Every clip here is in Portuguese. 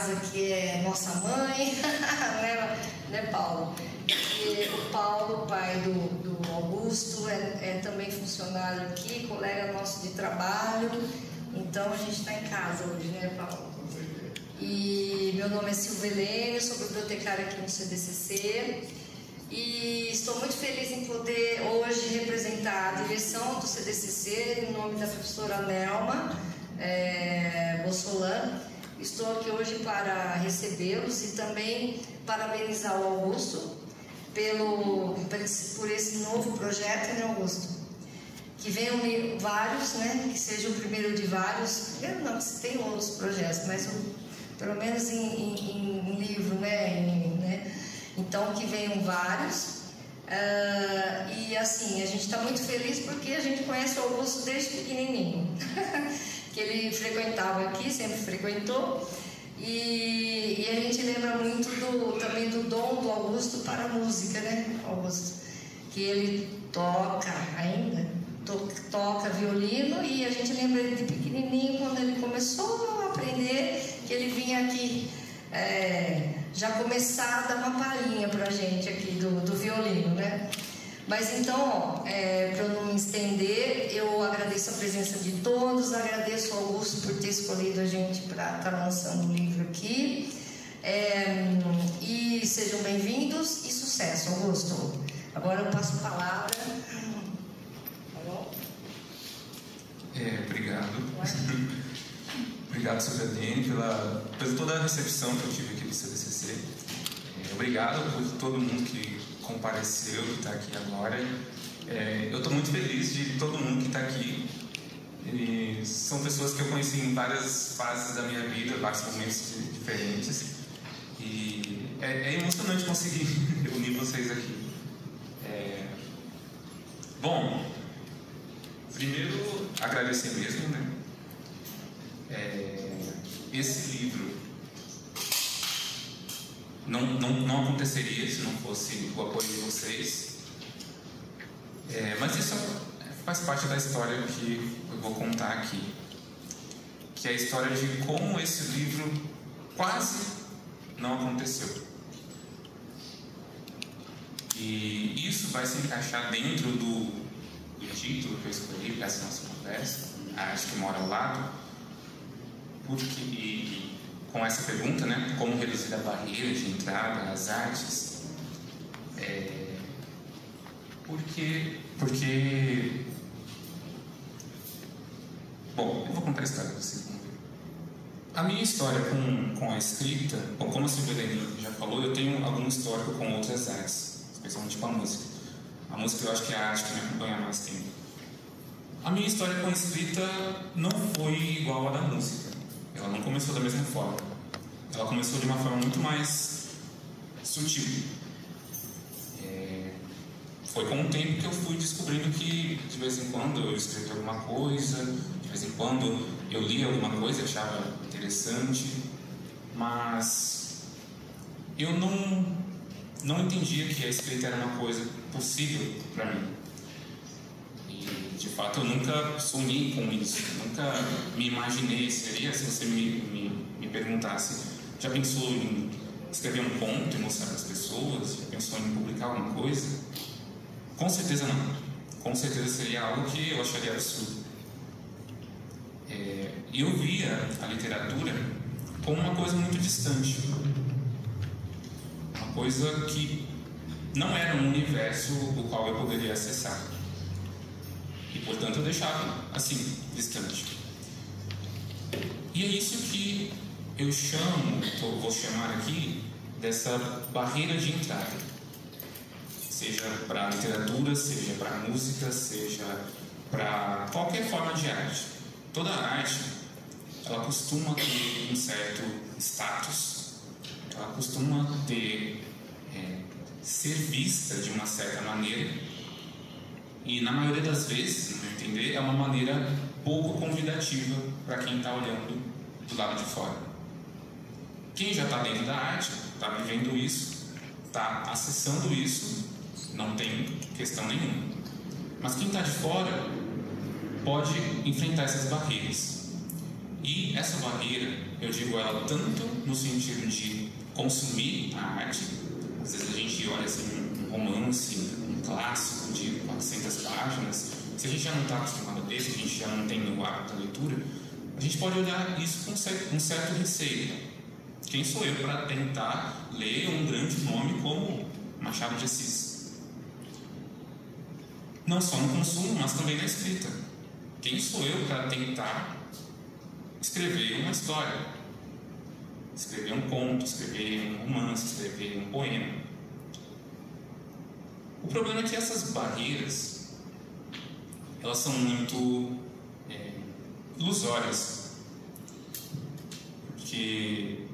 casa, que é nossa mãe, né, Paulo? E o Paulo, pai do Augusto, é também funcionário aqui, colega nosso de trabalho. Então a gente está em casa hoje, né, Paulo? E meu nome é Silvia Helene, sou bibliotecária aqui no CDCC. E estou muito feliz em poder hoje representar a direção do CDCC em nome da professora Nelma Bossolan. Estou aqui hoje para recebê-los e também parabenizar o Augusto por esse novo projeto, né, Augusto? Que venham vários, né? Que seja o primeiro de vários. Eu não, se tem outros projetos, mas pelo menos em livro, né? Então, que venham vários. E assim, a gente está muito feliz porque a gente conhece o Augusto desde pequenininho. Que ele frequentava aqui, sempre frequentou. E a gente lembra muito também do dom do Augusto para a música, né, Augusto? Que ele toca ainda, toca violino, e a gente lembra ele de pequenininho, quando ele começou a aprender, que ele vinha aqui já começar a dar uma palhinha pra gente aqui do violino, né? Mas então, para eu não me estender, eu agradeço a presença de todos, agradeço ao Augusto por ter escolhido a gente para estar lançando o livro aqui. E sejam bem-vindos e sucesso, Augusto. Agora eu passo a palavra. Obrigado. Obrigado, Silvia Helene, pela toda a recepção que eu tive aqui do CDCC. Obrigado por todo mundo que compareceu, que está aqui agora. Eu estou muito feliz de todo mundo que está aqui. E são pessoas que eu conheci em várias fases da minha vida, vários momentos diferentes. E é emocionante conseguir reunir vocês aqui. Bom, primeiro agradecer mesmo, né? Esse livro não aconteceria se não fosse o apoio de vocês, mas isso faz parte da história que eu vou contar aqui, que é a história de como esse livro quase não aconteceu. E isso vai se encaixar dentro do título que eu escolhi para essa nossa conversa, A Arte que Mora ao Lado, e com essa pergunta, né, como reduzir a barreira de entrada às artes, porque bom, eu vou contar a história para vocês vão ver. A minha história com a escrita, bom, como a Silvia Helene já falou, eu tenho algum histórico com outras artes, especialmente com a música. A música eu acho que é a arte que me acompanha há mais tempo. A minha história com a escrita não foi igual à da música. Ela não começou da mesma forma. Ela começou de uma forma muito mais sutil. Foi com o tempo que eu fui descobrindo que de vez em quando eu escrevia alguma coisa, de vez em quando eu lia alguma coisa e achava interessante, mas eu não entendia que a escrita era uma coisa possível para mim. De fato, eu nunca sonhei com isso, nunca me imaginei. Seria se você me perguntasse, já pensou em escrever um conto e mostrar para as pessoas? Já pensou em publicar alguma coisa? Com certeza não. Com certeza seria algo que eu acharia absurdo. E eu via a literatura como uma coisa muito distante, uma coisa que não era um universo o qual eu poderia acessar. E, portanto, eu deixava, assim, distante. E é isso que eu vou chamar aqui, dessa barreira de entrada. Seja para a literatura, seja para a música, seja para qualquer forma de arte. Toda arte, ela costuma ter um certo status, ela costuma ser vista de uma certa maneira. E na maioria das vezes, no meu entender, é uma maneira pouco convidativa para quem está olhando do lado de fora. Quem já está dentro da arte, está vivendo isso, está acessando isso, não tem questão nenhuma. Mas quem está de fora pode enfrentar essas barreiras. E essa barreira, eu digo ela tanto no sentido de consumir a arte. Às vezes a gente olha assim, um romance, um clássico de 400 páginas, se a gente já não está acostumado a ler, se a gente já não tem o hábito da leitura, a gente pode olhar isso com um certo receio. Quem sou eu para tentar ler um grande nome como Machado de Assis? Não só no consumo, mas também na escrita. Quem sou eu para tentar escrever uma história? Escrever um conto, escrever um romance, escrever um poema. O problema é que essas barreiras, elas são muito ilusórias. Porque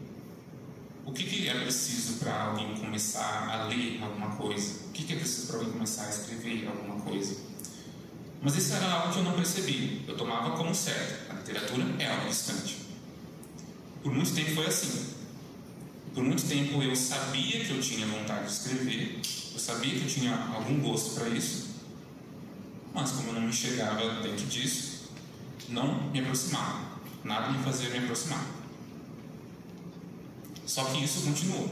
o que é preciso para alguém começar a ler alguma coisa? O que é preciso para alguém começar a escrever alguma coisa? Mas isso era algo que eu não percebi. Eu tomava como certo. A literatura é algo distante. Por muito tempo foi assim. Por muito tempo eu sabia que eu tinha vontade de escrever, eu sabia que eu tinha algum gosto para isso, mas como eu não me enxergava dentro disso, não me aproximava. Nada me fazia me aproximar. Só que isso continuou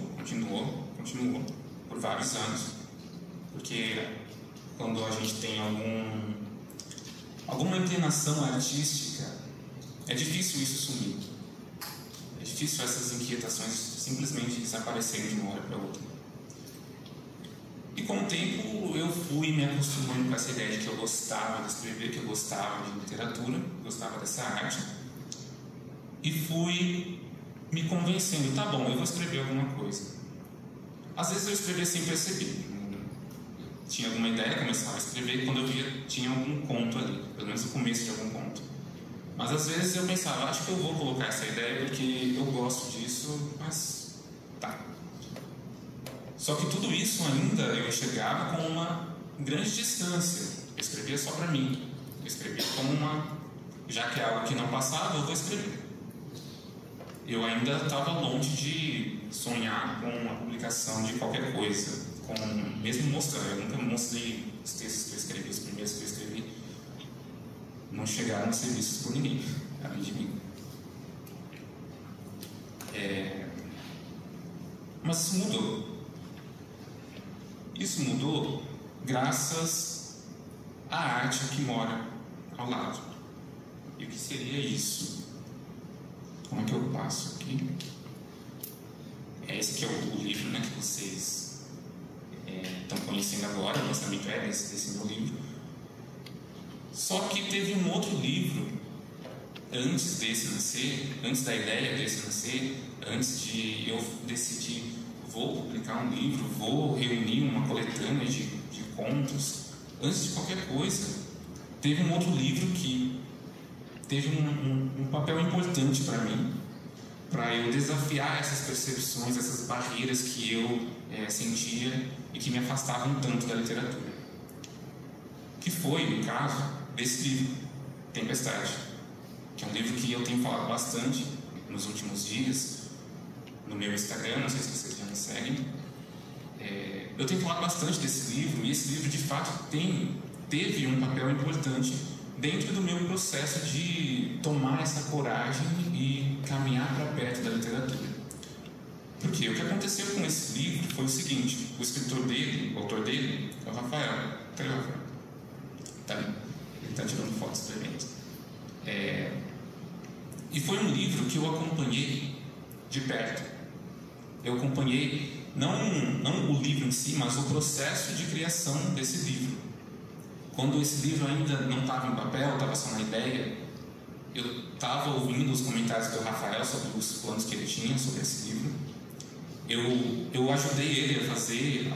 por vários anos, porque quando a gente tem alguma inclinação artística, é difícil isso sumir. É difícil essas inquietações simplesmente desaparecerem de uma hora para outra. E com o tempo eu fui me acostumando com essa ideia de que eu gostava de escrever, que eu gostava de literatura, gostava dessa arte, e fui me convencendo, tá bom, eu vou escrever alguma coisa. Às vezes eu escrevia sem perceber. Tinha alguma ideia, começava a escrever, e quando eu via, tinha algum conto ali, pelo menos o começo de algum conto. Mas às vezes eu pensava, acho que eu vou colocar essa ideia porque eu gosto disso, mas tá. Só que tudo isso ainda eu enxergava com uma grande distância. Eu escrevia só para mim. Eu escrevia como já que é algo que não passava, eu vou escrever. Eu ainda estava longe de sonhar com a publicação de qualquer coisa, mesmo mostrando. Eu nunca mostrei os textos que eu escrevi, os primeiros que eu escrevi. Não chegaram a ser vistos por ninguém, além de mim. Mas isso mudou. Isso mudou graças à arte que mora ao lado. E o que seria isso? Como é que eu passo aqui? Esse aqui é o livro, né, que vocês estão conhecendo agora, o lançamento desse meu livro. Só que teve um outro livro antes desse nascer, antes da ideia desse nascer, antes de eu decidir, vou publicar um livro, vou reunir uma coletânea de contos, antes de qualquer coisa, teve um outro livro que teve um papel importante para mim, para eu desafiar essas percepções, essas barreiras que eu sentia e que me afastavam tanto da literatura. Que foi, no caso, desse livro, Tempestade, que é um livro que eu tenho falado bastante nos últimos dias, no meu Instagram, não sei se vocês já me seguem. Eu tenho falado bastante desse livro, e esse livro, de fato, teve um papel importante dentro do meu processo de tomar essa coragem e caminhar para perto da literatura. Porque o que aconteceu com esse livro foi o seguinte: o escritor dele, o autor dele, é o Rafael. Cadê o Rafael? Tá ali. Ele está tirando fotos do evento. E foi um livro que eu acompanhei de perto. Eu acompanhei não o livro em si, mas o processo de criação desse livro. Quando esse livro ainda não estava em papel, estava só na ideia, eu estava ouvindo os comentários do Rafael sobre os planos que ele tinha sobre esse livro. Eu ajudei ele a fazer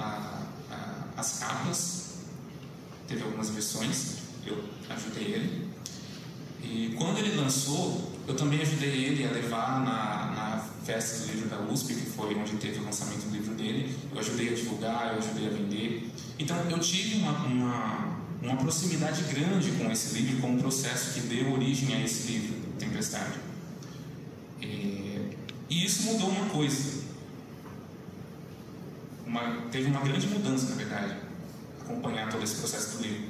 as capas. Teve algumas versões, eu ajudei ele. E quando ele lançou, eu também ajudei ele a levar na festa do livro da USP, que foi onde teve o lançamento do livro dele. Eu ajudei a divulgar, eu ajudei a vender. Então eu tive uma proximidade grande com esse livro, com o processo que deu origem a esse livro, Tempestade. E isso mudou uma coisa. Teve uma grande mudança, na verdade, acompanhar todo esse processo do livro.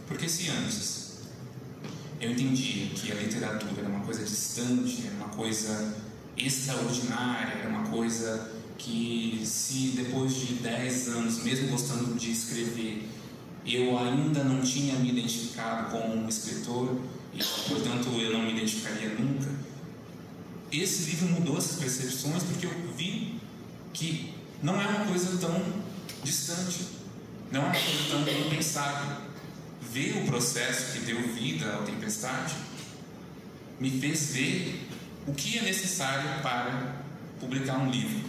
Porque se antes eu entendia que a literatura era uma coisa distante, era uma coisa extraordinária, era uma coisa que, se depois de 10 anos, mesmo gostando de escrever, eu ainda não tinha me identificado como um escritor, e portanto eu não me identificaria nunca, esse livro mudou essas percepções, porque eu vi que não é uma coisa tão distante, não é uma coisa tão impensável. Ver o processo que deu vida à tempestade me fez ver o que é necessário para publicar um livro,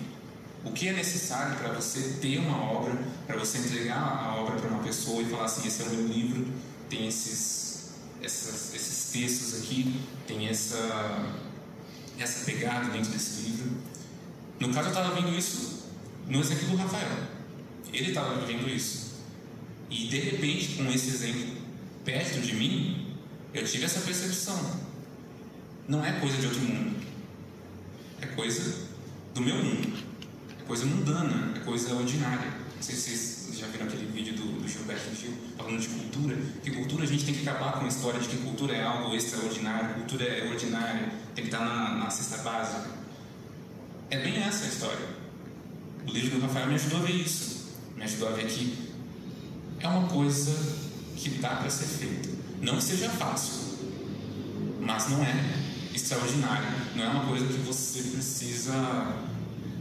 o que é necessário para você ter uma obra, para você entregar a obra para uma pessoa e falar assim: esse é o meu livro, tem esses textos aqui, tem essa pegada dentro desse livro. No caso, eu estava vendo isso no exemplo do Rafael. Ele estava vivendo isso. E de repente, com esse exemplo perto de mim, eu tive essa percepção. Não é coisa de outro mundo, é coisa do meu mundo, é coisa mundana, é coisa ordinária. Não sei se vocês já viram aquele vídeo do Gilberto Gil falando de cultura. Que cultura, a gente tem que acabar com a história de que cultura é algo extraordinário, cultura é ordinária, tem que estar na cesta básica. É bem essa a história. O livro do Rafael me ajudou a ver isso, me ajudou a ver que é uma coisa que dá para ser feita. Não que seja fácil, mas não é extraordinário. Não é uma coisa que você precisa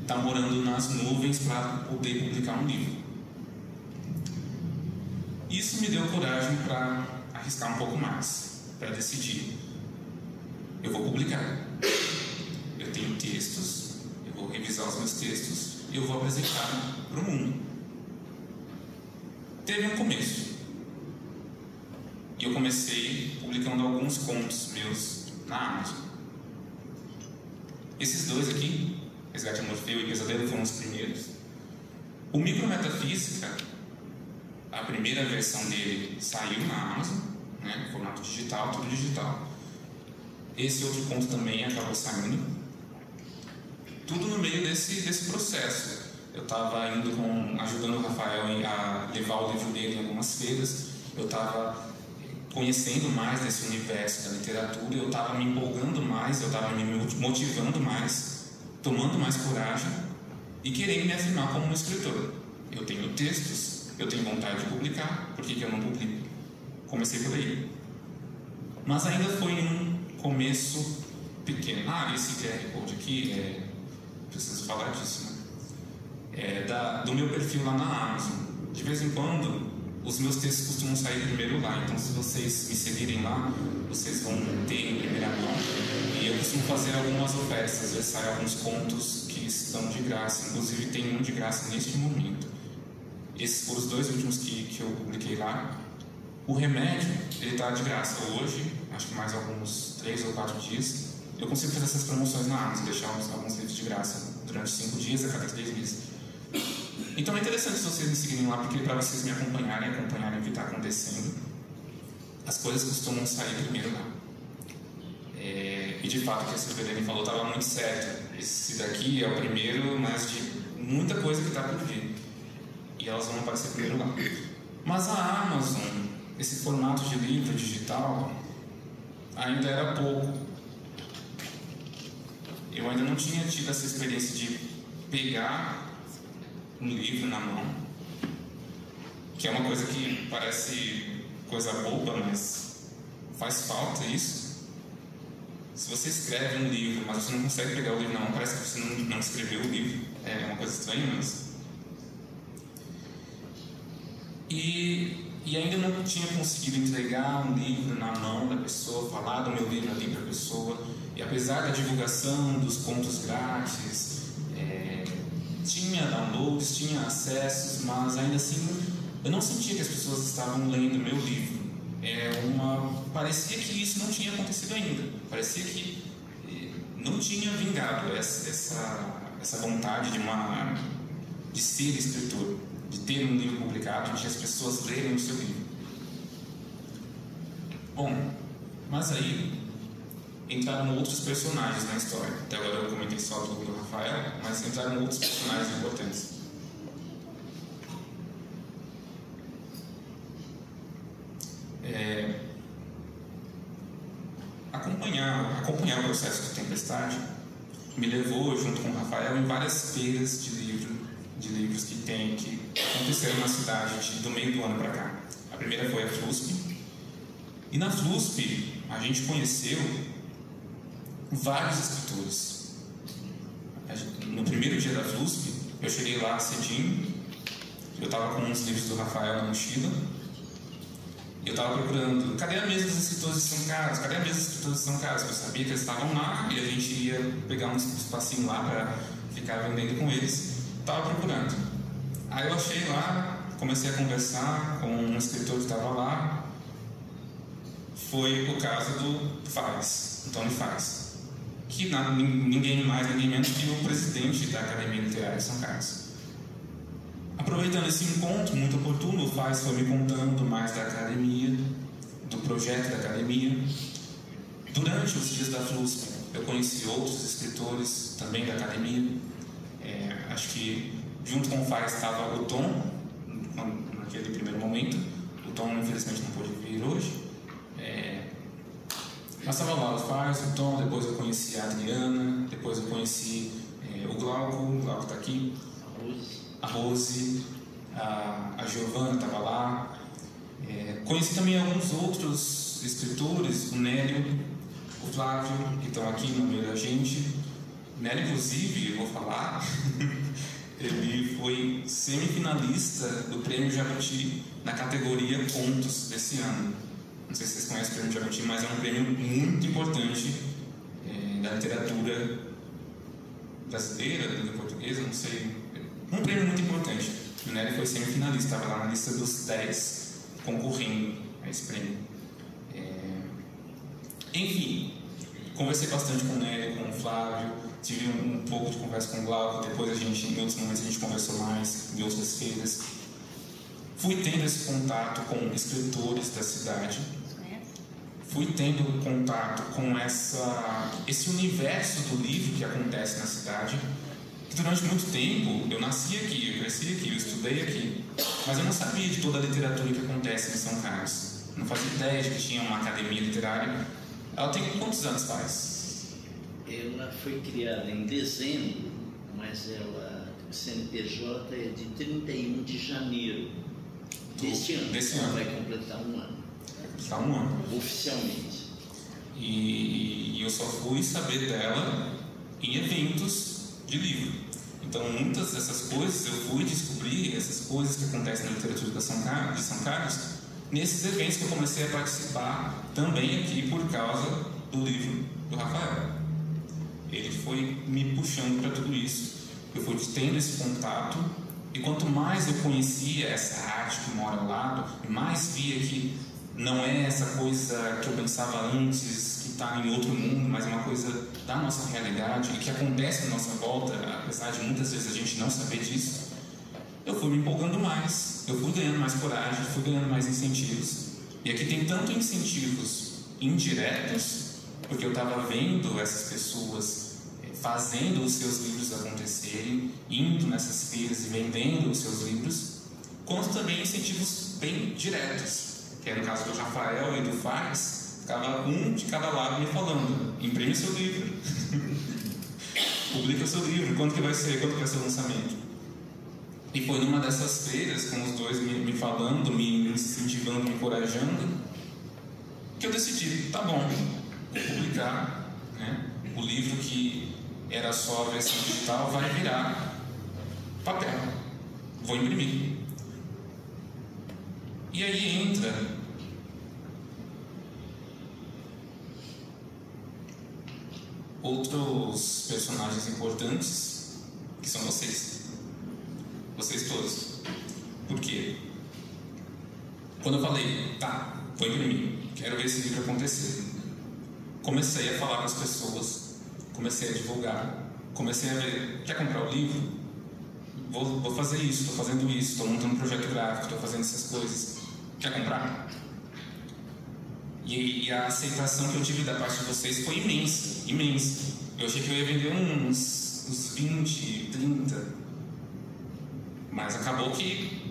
estar morando nas nuvens para poder publicar um livro. Isso me deu coragem para arriscar um pouco mais, para decidir: eu vou publicar. Eu tenho textos, eu vou revisar os meus textos e eu vou apresentar para o mundo. Teve um começo. E eu comecei publicando alguns contos meus na Amazon. Esses dois aqui, Resgate de Morfeu e Pesadelo, foram os primeiros. O Micrometafísica, a primeira versão dele saiu na Amazon, né, em formato digital, tudo digital. Esse outro conto também acabou saindo. Tudo no meio desse processo. Eu estava ajudando o Rafael a levar o livro dele em algumas feiras. Eu estava conhecendo mais desse universo da literatura. Eu estava me empolgando mais, eu estava me motivando mais, tomando mais coragem e querendo me afirmar como um escritor. Eu tenho textos, eu tenho vontade de publicar, por que eu não publico? Comecei por aí. Mas ainda foi um começo pequeno. Esse QR Code aqui, preciso falar disso, né? Do meu perfil lá na Amazon. De vez em quando, os meus textos costumam sair primeiro lá. Então, se vocês me seguirem lá, vocês vão ter em primeira mão. E eu costumo fazer algumas ofertas. Às vezes saem alguns contos que estão de graça. Inclusive, tem um de graça neste momento. Esses foram os dois últimos que eu publiquei lá. O Remédio, ele está de graça hoje. Acho que mais alguns 3 ou 4 dias. Eu consigo fazer essas promoções na Amazon, deixar alguns livros de graça durante 5 dias, a cada 3 meses. Então é interessante se vocês me seguirem lá, porque para vocês me acompanharem o que está acontecendo, as coisas costumam sair primeiro lá. E de fato, o que a Silvia falou estava muito certo. Esse daqui é o primeiro, mas de muita coisa que está por vir. E elas vão aparecer primeiro lá. Mas a Amazon, esse formato de livro digital, ainda era pouco. Eu ainda não tinha tido essa experiência de pegar um livro na mão, que é uma coisa que parece coisa boba, mas faz falta isso. Se você escreve um livro, mas você não consegue pegar o livro na mão, parece que você não escreveu o livro. É uma coisa estranha, mas... E ainda não tinha conseguido entregar um livro na mão da pessoa, falar do meu livro ali para a pessoa. E apesar da divulgação dos contos grátis, tinha downloads, tinha acessos, mas ainda assim eu não sentia que as pessoas estavam lendo meu livro. Parecia que isso não tinha acontecido ainda. Parecia que não tinha vingado essa vontade de ser escritor, de ter um livro publicado, de as pessoas lerem o seu livro. Bom, mas aí entraram outros personagens na história. Até agora eu comentei só do Rafael, mas entraram outros personagens importantes. acompanhar o processo do Tempestade me levou, junto com o Rafael, em várias feiras de livros que aconteceram na cidade do meio do ano para cá. A primeira foi a FLUSP, e na FLUSP a gente conheceu vários escritores. No primeiro dia da FLUSP, eu cheguei lá cedinho, eu estava com uns livros do Rafael na mochila, e eu estava procurando, cadê a mesa dos escritores de São Carlos? Cadê a mesa dos escritores de São Carlos? Eu sabia que eles estavam lá, e a gente ia pegar um espacinho lá para ficar vendendo com eles. Estava procurando. Aí eu achei lá, comecei a conversar com um escritor que estava lá. Foi o caso do Fares, Antônio Fares, que ninguém mais, ninguém menos que o presidente da Academia Literária de São Carlos. Aproveitando esse encontro muito oportuno, o Fares foi me contando mais da academia, do projeto da academia. Durante os dias da FLUSP, eu conheci outros escritores também da academia. Acho que junto com o Fares estava o Tom, naquele primeiro momento. O Tom, infelizmente, não pôde vir hoje. Mas estava lá o Fares, o Tom, depois eu conheci a Adriana, depois eu conheci o Glauco está aqui, a Rose, a Giovana estava lá. Conheci também alguns outros escritores, o Nélio, o Flávio, que estão aqui no meio da gente. O Nélio, inclusive, eu vou falar, ele foi semifinalista do Prêmio Jabuti na categoria Contos desse ano. Não sei se vocês conhecem o Prêmio Jabuti, mas é um prêmio muito importante da literatura brasileira, da língua portuguesa, não sei. Um prêmio muito importante. O Nélio foi semifinalista, estava lá na lista dos 10 concorrendo a esse prêmio. Enfim, conversei bastante com o Nélio, com o Flávio, tive um pouco de conversa com o Glauco, depois em outros momentos a gente conversou mais, em outras feiras. Fui tendo esse contato com escritores da cidade, fui tendo contato com esse universo do livro que acontece na cidade, que durante muito tempo eu nasci aqui, eu cresci aqui, eu estudei aqui, mas eu não sabia de toda a literatura que acontece em São Carlos. Não fazia ideia de que tinha uma academia literária. Ela tem quantos anos faz? Ela foi criada em dezembro, mas o CNPJ é de 31 de janeiro deste ano. Vai completar um ano. Está um ano. Oficialmente. E eu só fui saber dela em eventos de livro. Então, muitas dessas coisas, eu fui descobrir essas coisas que acontecem na literatura de São Carlos nesses eventos que eu comecei a participar também aqui por causa do livro do Rafael. Ele foi me puxando para tudo isso. Eu fui tendo esse contato, e quanto mais eu conhecia essa arte que mora ao lado, mais via que não é essa coisa que eu pensava antes, que está em outro mundo, mas é uma coisa da nossa realidade e que acontece à nossa volta, apesar de muitas vezes a gente não saber disso. Eu fui me empolgando mais, eu fui ganhando mais coragem, fui ganhando mais incentivos. E aqui tem tanto incentivos indiretos, porque eu estava vendo essas pessoas fazendo os seus livros acontecerem, indo nessas feiras e vendendo os seus livros, quanto também incentivos bem diretos, que é no caso do Rafael e do Fares, ficava um de cada lado me falando: imprime seu livro, publica seu livro, quando que vai ser o lançamento? E foi numa dessas feiras, com os dois me falando, me incentivando, me encorajando, que eu decidi, tá bom, vou publicar, né? O livro que era só a versão digital vai virar papel, vou imprimir. E aí entra outros personagens importantes, que são vocês todos. Por quê? Quando eu falei, tá, vou imprimir, quero ver esse livro acontecer, comecei a falar com as pessoas, comecei a divulgar, comecei a ver, quer comprar o livro? Vou fazer isso, estou fazendo isso, estou montando um projeto gráfico, estou fazendo essas coisas, quer comprar? E a aceitação que eu tive da parte de vocês foi imensa, imensa. Eu achei que eu ia vender uns 20, 30, mas acabou que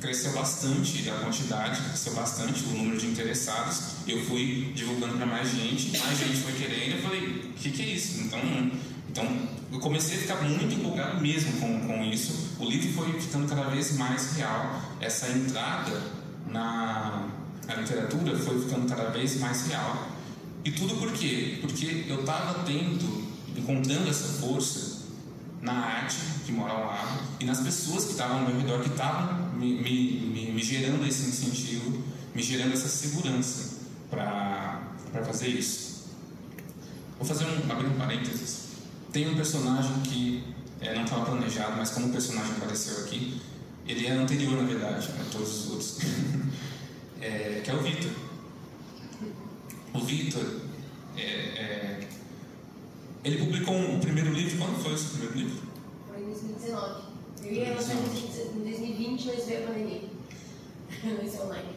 cresceu bastante a quantidade, cresceu bastante o número de interessados. Eu fui divulgando para mais gente foi querendo. Eu falei, o que é isso? Então eu comecei a ficar muito empolgado mesmo com isso. O livro foi ficando cada vez mais real. Essa entrada na literatura foi ficando cada vez mais real. E tudo por quê? Porque eu estava encontrando essa força na arte que mora ao lado e nas pessoas que estavam ao meu redor, que estavam me gerando esse incentivo, me gerando essa segurança para fazer isso. Vou abrir um parênteses. Tem um personagem que não estava planejado, mas como o personagem apareceu aqui, ele é anterior, na verdade, a todos os outros, que é o Vitor. O Vitor, ele publicou o primeiro livro. Quando foi o seu primeiro livro? Foi em 2019. Eu ia lançar em 2020, mas veio a pandemia. Esse online.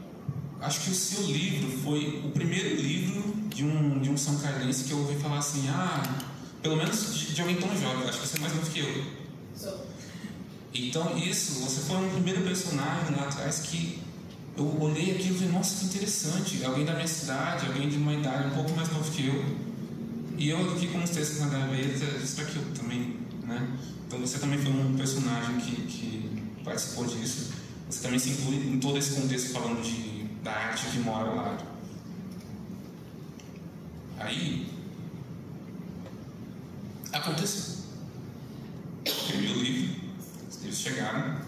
Acho que o seu livro foi o primeiro livro de um São Carlense que eu ouvi falar assim, pelo menos de alguém tão jovem. Acho que você é mais novo que eu. Sou. Então você foi um primeiro personagem lá atrás que eu olhei aquilo e falei, nossa, que interessante. Alguém da minha cidade, alguém de uma idade um pouco mais novo que eu. E eu aqui com os textos na gaveta, isso aqui eu também, né? Então você também foi um personagem que participou disso. Você também se inclui em todo esse contexto falando da arte que mora ao lado. Aí, aconteceu. Eu escrevi o livro, os livros chegaram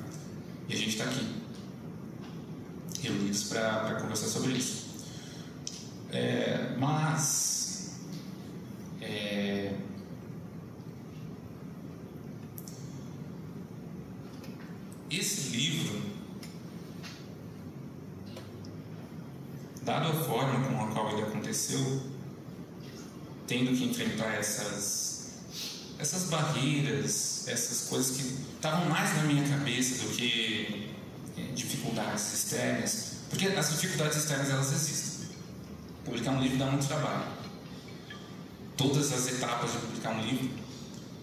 e a gente está aqui, reunidos para conversar sobre isso. Esse livro, dado a forma com a qual ele aconteceu, tendo que enfrentar essas barreiras, essas coisas que estavam mais na minha cabeça do que dificuldades externas, porque as dificuldades externas elas existem. Publicar um livro dá muito trabalho. Todas as etapas de publicar um livro,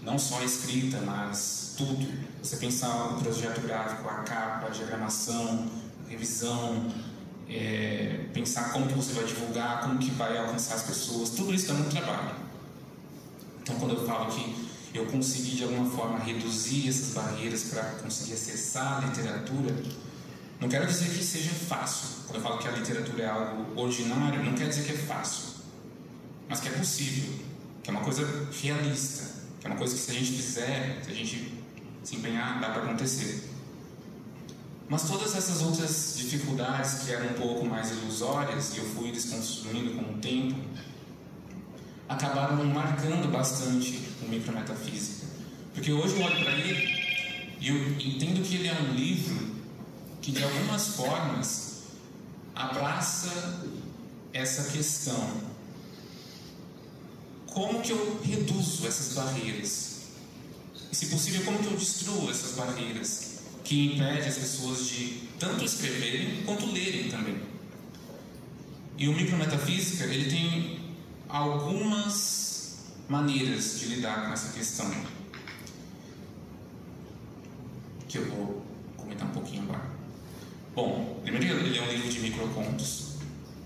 não só a escrita, mas tudo. Você pensar no projeto gráfico, a capa, a diagramação, a revisão, pensar como que você vai divulgar, como que vai alcançar as pessoas, tudo isso dá muito trabalho. Então, quando eu falo que eu consegui de alguma forma reduzir essas barreiras para conseguir acessar a literatura, não quero dizer que seja fácil. Quando eu falo que a literatura é algo ordinário, não quer dizer que é fácil, mas que é possível, que é uma coisa realista, que é uma coisa que se a gente quiser, se a gente se empenhar, dá para acontecer. Mas todas essas outras dificuldades que eram um pouco mais ilusórias, e eu fui desconstruindo com o tempo, acabaram marcando bastante o Micrometafísica. Porque hoje eu olho para ele e eu entendo que ele é um livro que, de algumas formas, abraça essa questão. Como que eu reduzo essas barreiras? E, se possível, como que eu destruo essas barreiras que impedem as pessoas de tanto escreverem quanto lerem também? E o Micrometafísica, ele tem algumas maneiras de lidar com essa questão, que eu vou comentar um pouquinho agora. Bom, primeiro ele é um livro de microcontos,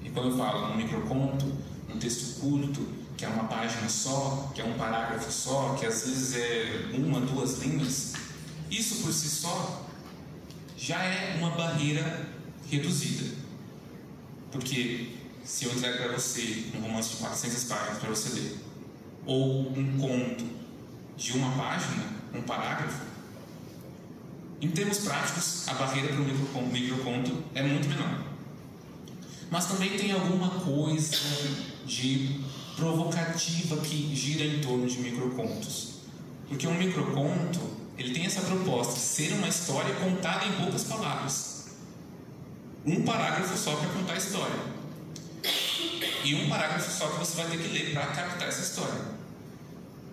e quando eu falo um microconto, um texto curto, que é uma página só, que é um parágrafo só, que às vezes é 1, 2 linhas, isso por si só já é uma barreira reduzida. Porque se eu entrego para você um romance de 400 páginas para você ler, ou um conto de uma página, um parágrafo, em termos práticos, a barreira para o microconto é muito menor. Mas também tem alguma coisa de provocativa que gira em torno de microcontos. Porque um microconto, ele tem essa proposta de ser uma história contada em poucas palavras. Um parágrafo só para contar a história. E um parágrafo só que você vai ter que ler para captar essa história.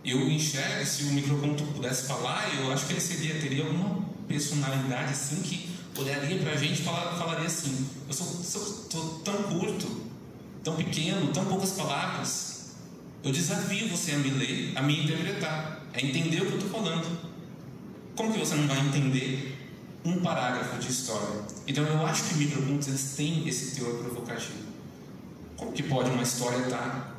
Eu enxergo, se o microconto pudesse falar, eu acho que ele teria alguma personalidade assim que olharia para a gente e falaria assim: eu sou tão curto, tão pequeno, tão poucas palavras. Eu desafio você a me ler, a me interpretar, a entender o que eu estou falando. Como que você não vai entender um parágrafo de história. Então eu acho que microcontos eles têm esse teor provocativo. Como que pode uma história estar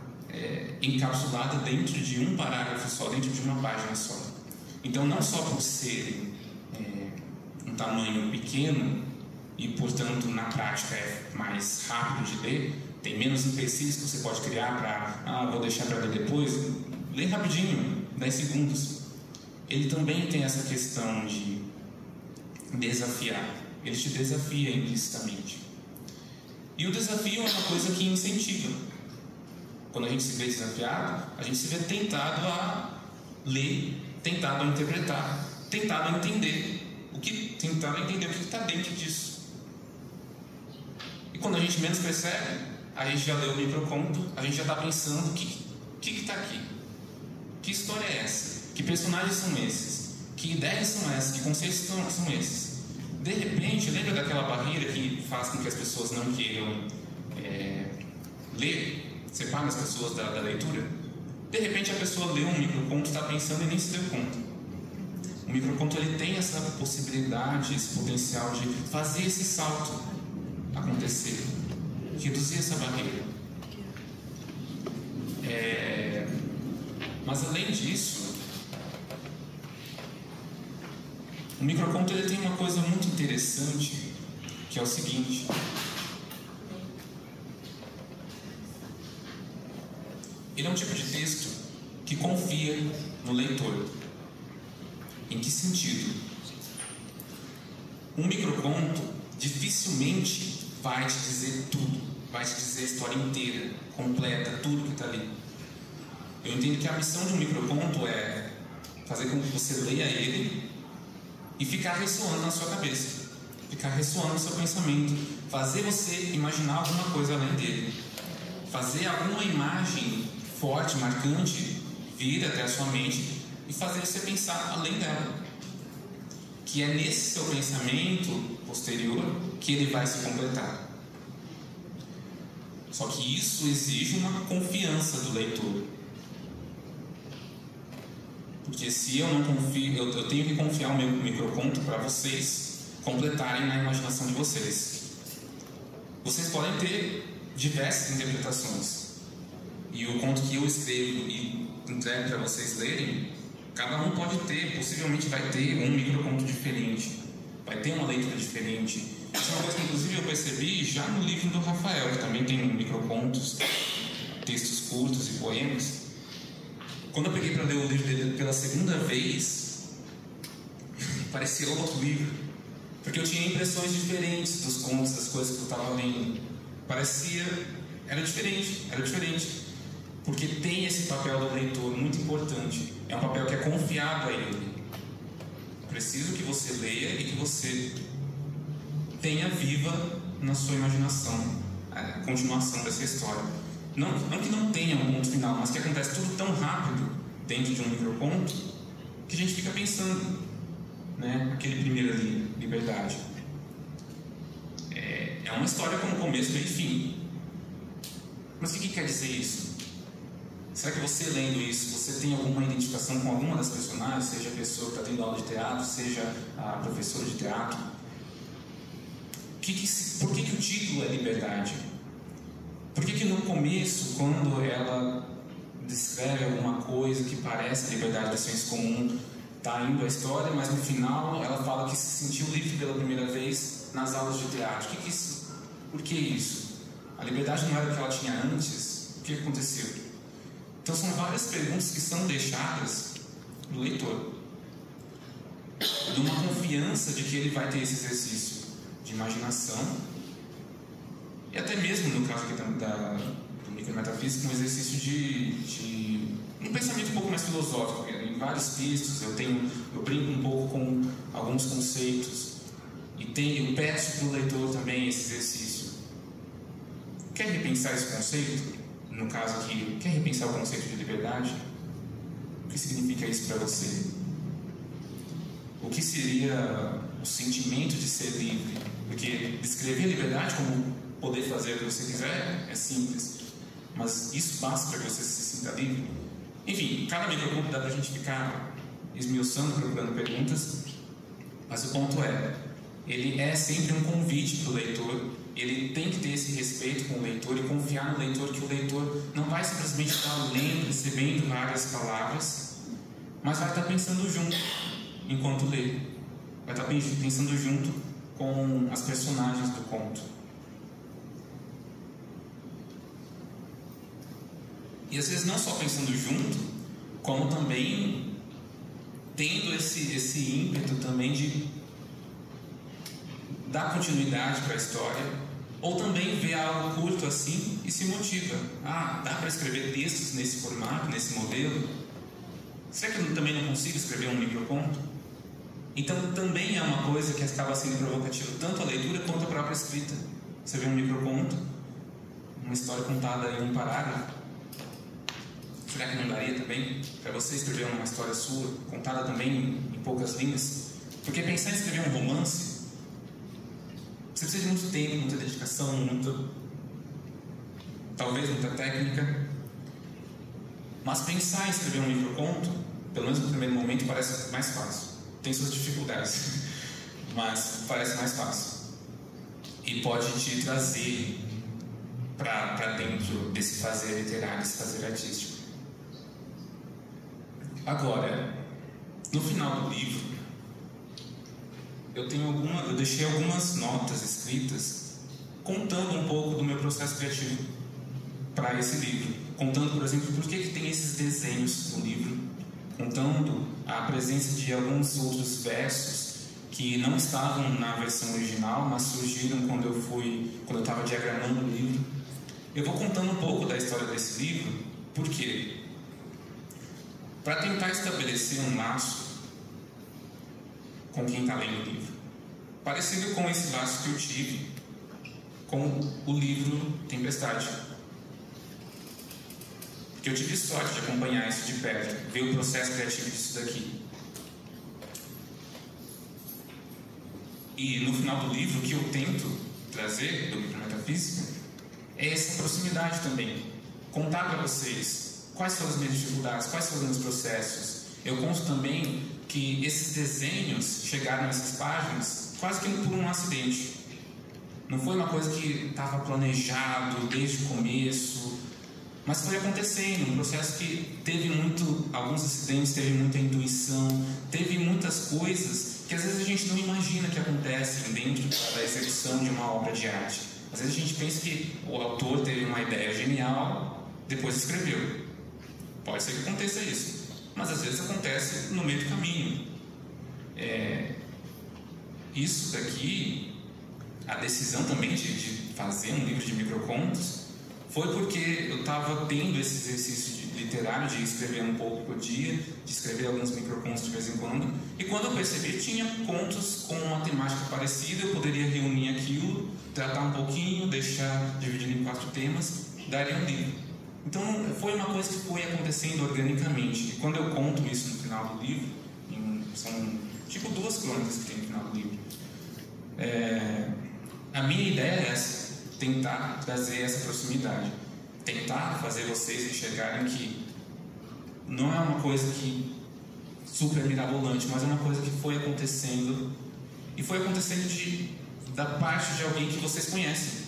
encapsulada dentro de um parágrafo só, dentro de uma página só? Então, não só por ser um tamanho pequeno e, portanto, na prática é mais rápido de ler, tem menos empecilhos que você pode criar para, vou deixar para ler depois, lê rapidinho, 10 segundos. Ele também tem essa questão de desafiar, ele te desafia implicitamente. E o desafio é uma coisa que incentiva. Quando a gente se vê desafiado, a gente se vê tentado a ler, tentado a interpretar, tentado a entender o que está dentro disso. E quando a gente menos percebe, a gente já leu o microconto, a gente já está pensando o que está aqui? Que história é essa? Que personagens são esses? Que ideias são essas? Que conceitos são esses? De repente, lembra daquela barreira que faz com que as pessoas não queiram ler? Separa as pessoas da leitura? De repente a pessoa lê um microconto, está pensando e nem se deu conta. O microconto ele tem essa possibilidade, esse potencial de fazer esse salto acontecer, reduzir essa barreira. Mas além disso, o microconto ele tem uma coisa muito interessante, que é o seguinte: ele é um tipo de texto que confia no leitor. Em que sentido? Um microconto dificilmente vai te dizer tudo, vai te dizer a história inteira, completa, tudo que está ali. Eu entendo que a missão de um microconto é fazer com que você leia ele e ficar ressoando na sua cabeça, ficar ressoando no seu pensamento, fazer você imaginar alguma coisa além dele, fazer alguma imagem forte, marcante, vir até a sua mente e fazer você pensar além dela. Que é nesse seu pensamento posterior que ele vai se completar. Só que isso exige uma confiança do leitor. Porque se eu não confio, eu tenho que confiar o meu microconto para vocês completarem na imaginação de vocês. Vocês podem ter diversas interpretações. E o conto que eu escrevo e entrego para vocês lerem, cada um pode ter, possivelmente vai ter um microconto diferente, vai ter uma leitura diferente. Isso é uma coisa que inclusive eu percebi já no livro do Rafael, que também tem microcontos, textos curtos e poemas. Quando eu peguei para ler o livro dele pela segunda vez, parecia outro livro, porque eu tinha impressões diferentes dos contos, das coisas que eu estava lendo. Era diferente. Porque tem esse papel do leitor muito importante. É um papel que é confiado a ele. Preciso que você leia e que você tenha viva na sua imaginação a continuação dessa história. Não que não tenha um ponto final, mas que acontece tudo tão rápido dentro de um microconto que a gente fica pensando, né? Aquele primeiro ali, liberdade. É uma história com começo, meio e fim. Mas o que quer dizer isso? Será que você lendo isso, você tem alguma identificação com alguma das personagens, seja a pessoa que está tendo aula de teatro, seja a professora de teatro? Por que o título é liberdade? Por que no começo, quando ela descreve alguma coisa que parece a liberdade do senso comum, está indo a história, mas no final ela fala que se sentiu livre pela primeira vez nas aulas de teatro? Por que isso? A liberdade não era o que ela tinha antes? O que aconteceu? Então são várias perguntas que são deixadas do leitor, de uma confiança de que ele vai ter esse exercício de imaginação, e até mesmo no caso aqui do micrometafísico, um exercício de um pensamento um pouco mais filosófico. Em vários textos eu brinco um pouco com alguns conceitos e eu peço para o leitor também esse exercício. Quer repensar esse conceito? No caso aqui, quer repensar o conceito de liberdade? O que significa isso para você? O que seria o sentimento de ser livre? Porque descrever a liberdade como poder fazer o que você quiser é simples, mas isso basta para que você se sinta livre? Enfim, cada microconto dá para a gente ficar esmiuçando, procurando perguntas, mas o ponto é, ele é sempre um convite para o leitor. Ele tem que ter esse respeito com o leitor e confiar no leitor, que o leitor não vai simplesmente estar lendo, recebendo várias palavras, mas vai estar pensando junto enquanto lê. Vai estar pensando junto com as personagens do conto. E às vezes não só pensando junto, como também tendo esse ímpeto também de dar continuidade para a história, ou também ver algo curto assim e se motiva. Ah, dá para escrever textos nesse formato, nesse modelo? Será que eu também não consigo escrever um microconto? Então também é uma coisa que acaba sendo provocativa, tanto a leitura quanto a própria escrita. Você vê um microconto, uma história contada em um parágrafo. Será que não daria também para você escrever uma história sua, contada também em poucas linhas? Porque pensar em escrever um romance, você precisa de muito tempo, muita dedicação, talvez muita técnica. Mas pensar em escrever um microconto, pelo menos no primeiro momento, parece mais fácil. Tem suas dificuldades, mas parece mais fácil. E pode te trazer para dentro desse fazer literário, desse fazer artístico. Agora, no final do livro, eu deixei algumas notas escritas contando um pouco do meu processo criativo para esse livro. Contando, por exemplo, por que tem esses desenhos no livro. Contando a presença de alguns outros versos que não estavam na versão original, mas surgiram quando eu estava diagramando o livro. Eu vou contando um pouco da história desse livro, por quê? Para tentar estabelecer um laço com quem está lendo o livro, parecido com esse laço que eu tive com o livro Tempestade. Porque eu tive sorte de acompanhar isso de perto, ver o processo criativo disso daqui. E no final do livro, o que eu tento trazer do micrometafísica é essa proximidade também. Contar para vocês quais foram as minhas dificuldades, quais foram os meus processos. Eu conto também que esses desenhos chegaram nessas páginas quase que por um acidente. Não foi uma coisa que estava planejado desde o começo, mas foi acontecendo, um processo que teve alguns acidentes, teve muita intuição, teve muitas coisas que às vezes a gente não imagina que acontecem dentro da execução de uma obra de arte. Às vezes a gente pensa que o autor teve uma ideia genial, depois escreveu. Pode ser que aconteça isso, mas às vezes acontece no meio do caminho. Isso daqui, a decisão também de fazer um livro de microcontos, foi porque eu estava tendo esse exercício literário de escrever um pouco por dia, de escrever alguns microcontos de vez em quando, e quando eu percebi que tinha contos com uma temática parecida, eu poderia reunir aquilo, tratar um pouquinho, deixar dividido em 4 temas, daria um livro. Então foi uma coisa que foi acontecendo organicamente. E quando eu conto isso no final do livro, são tipo 2 crônicas que tem no final do livro, a minha ideia é essa: tentar trazer essa proximidade, tentar fazer vocês enxergarem que não é uma coisa que super mirabolante, mas é uma coisa que foi acontecendo, e foi acontecendo da parte de alguém que vocês conhecem,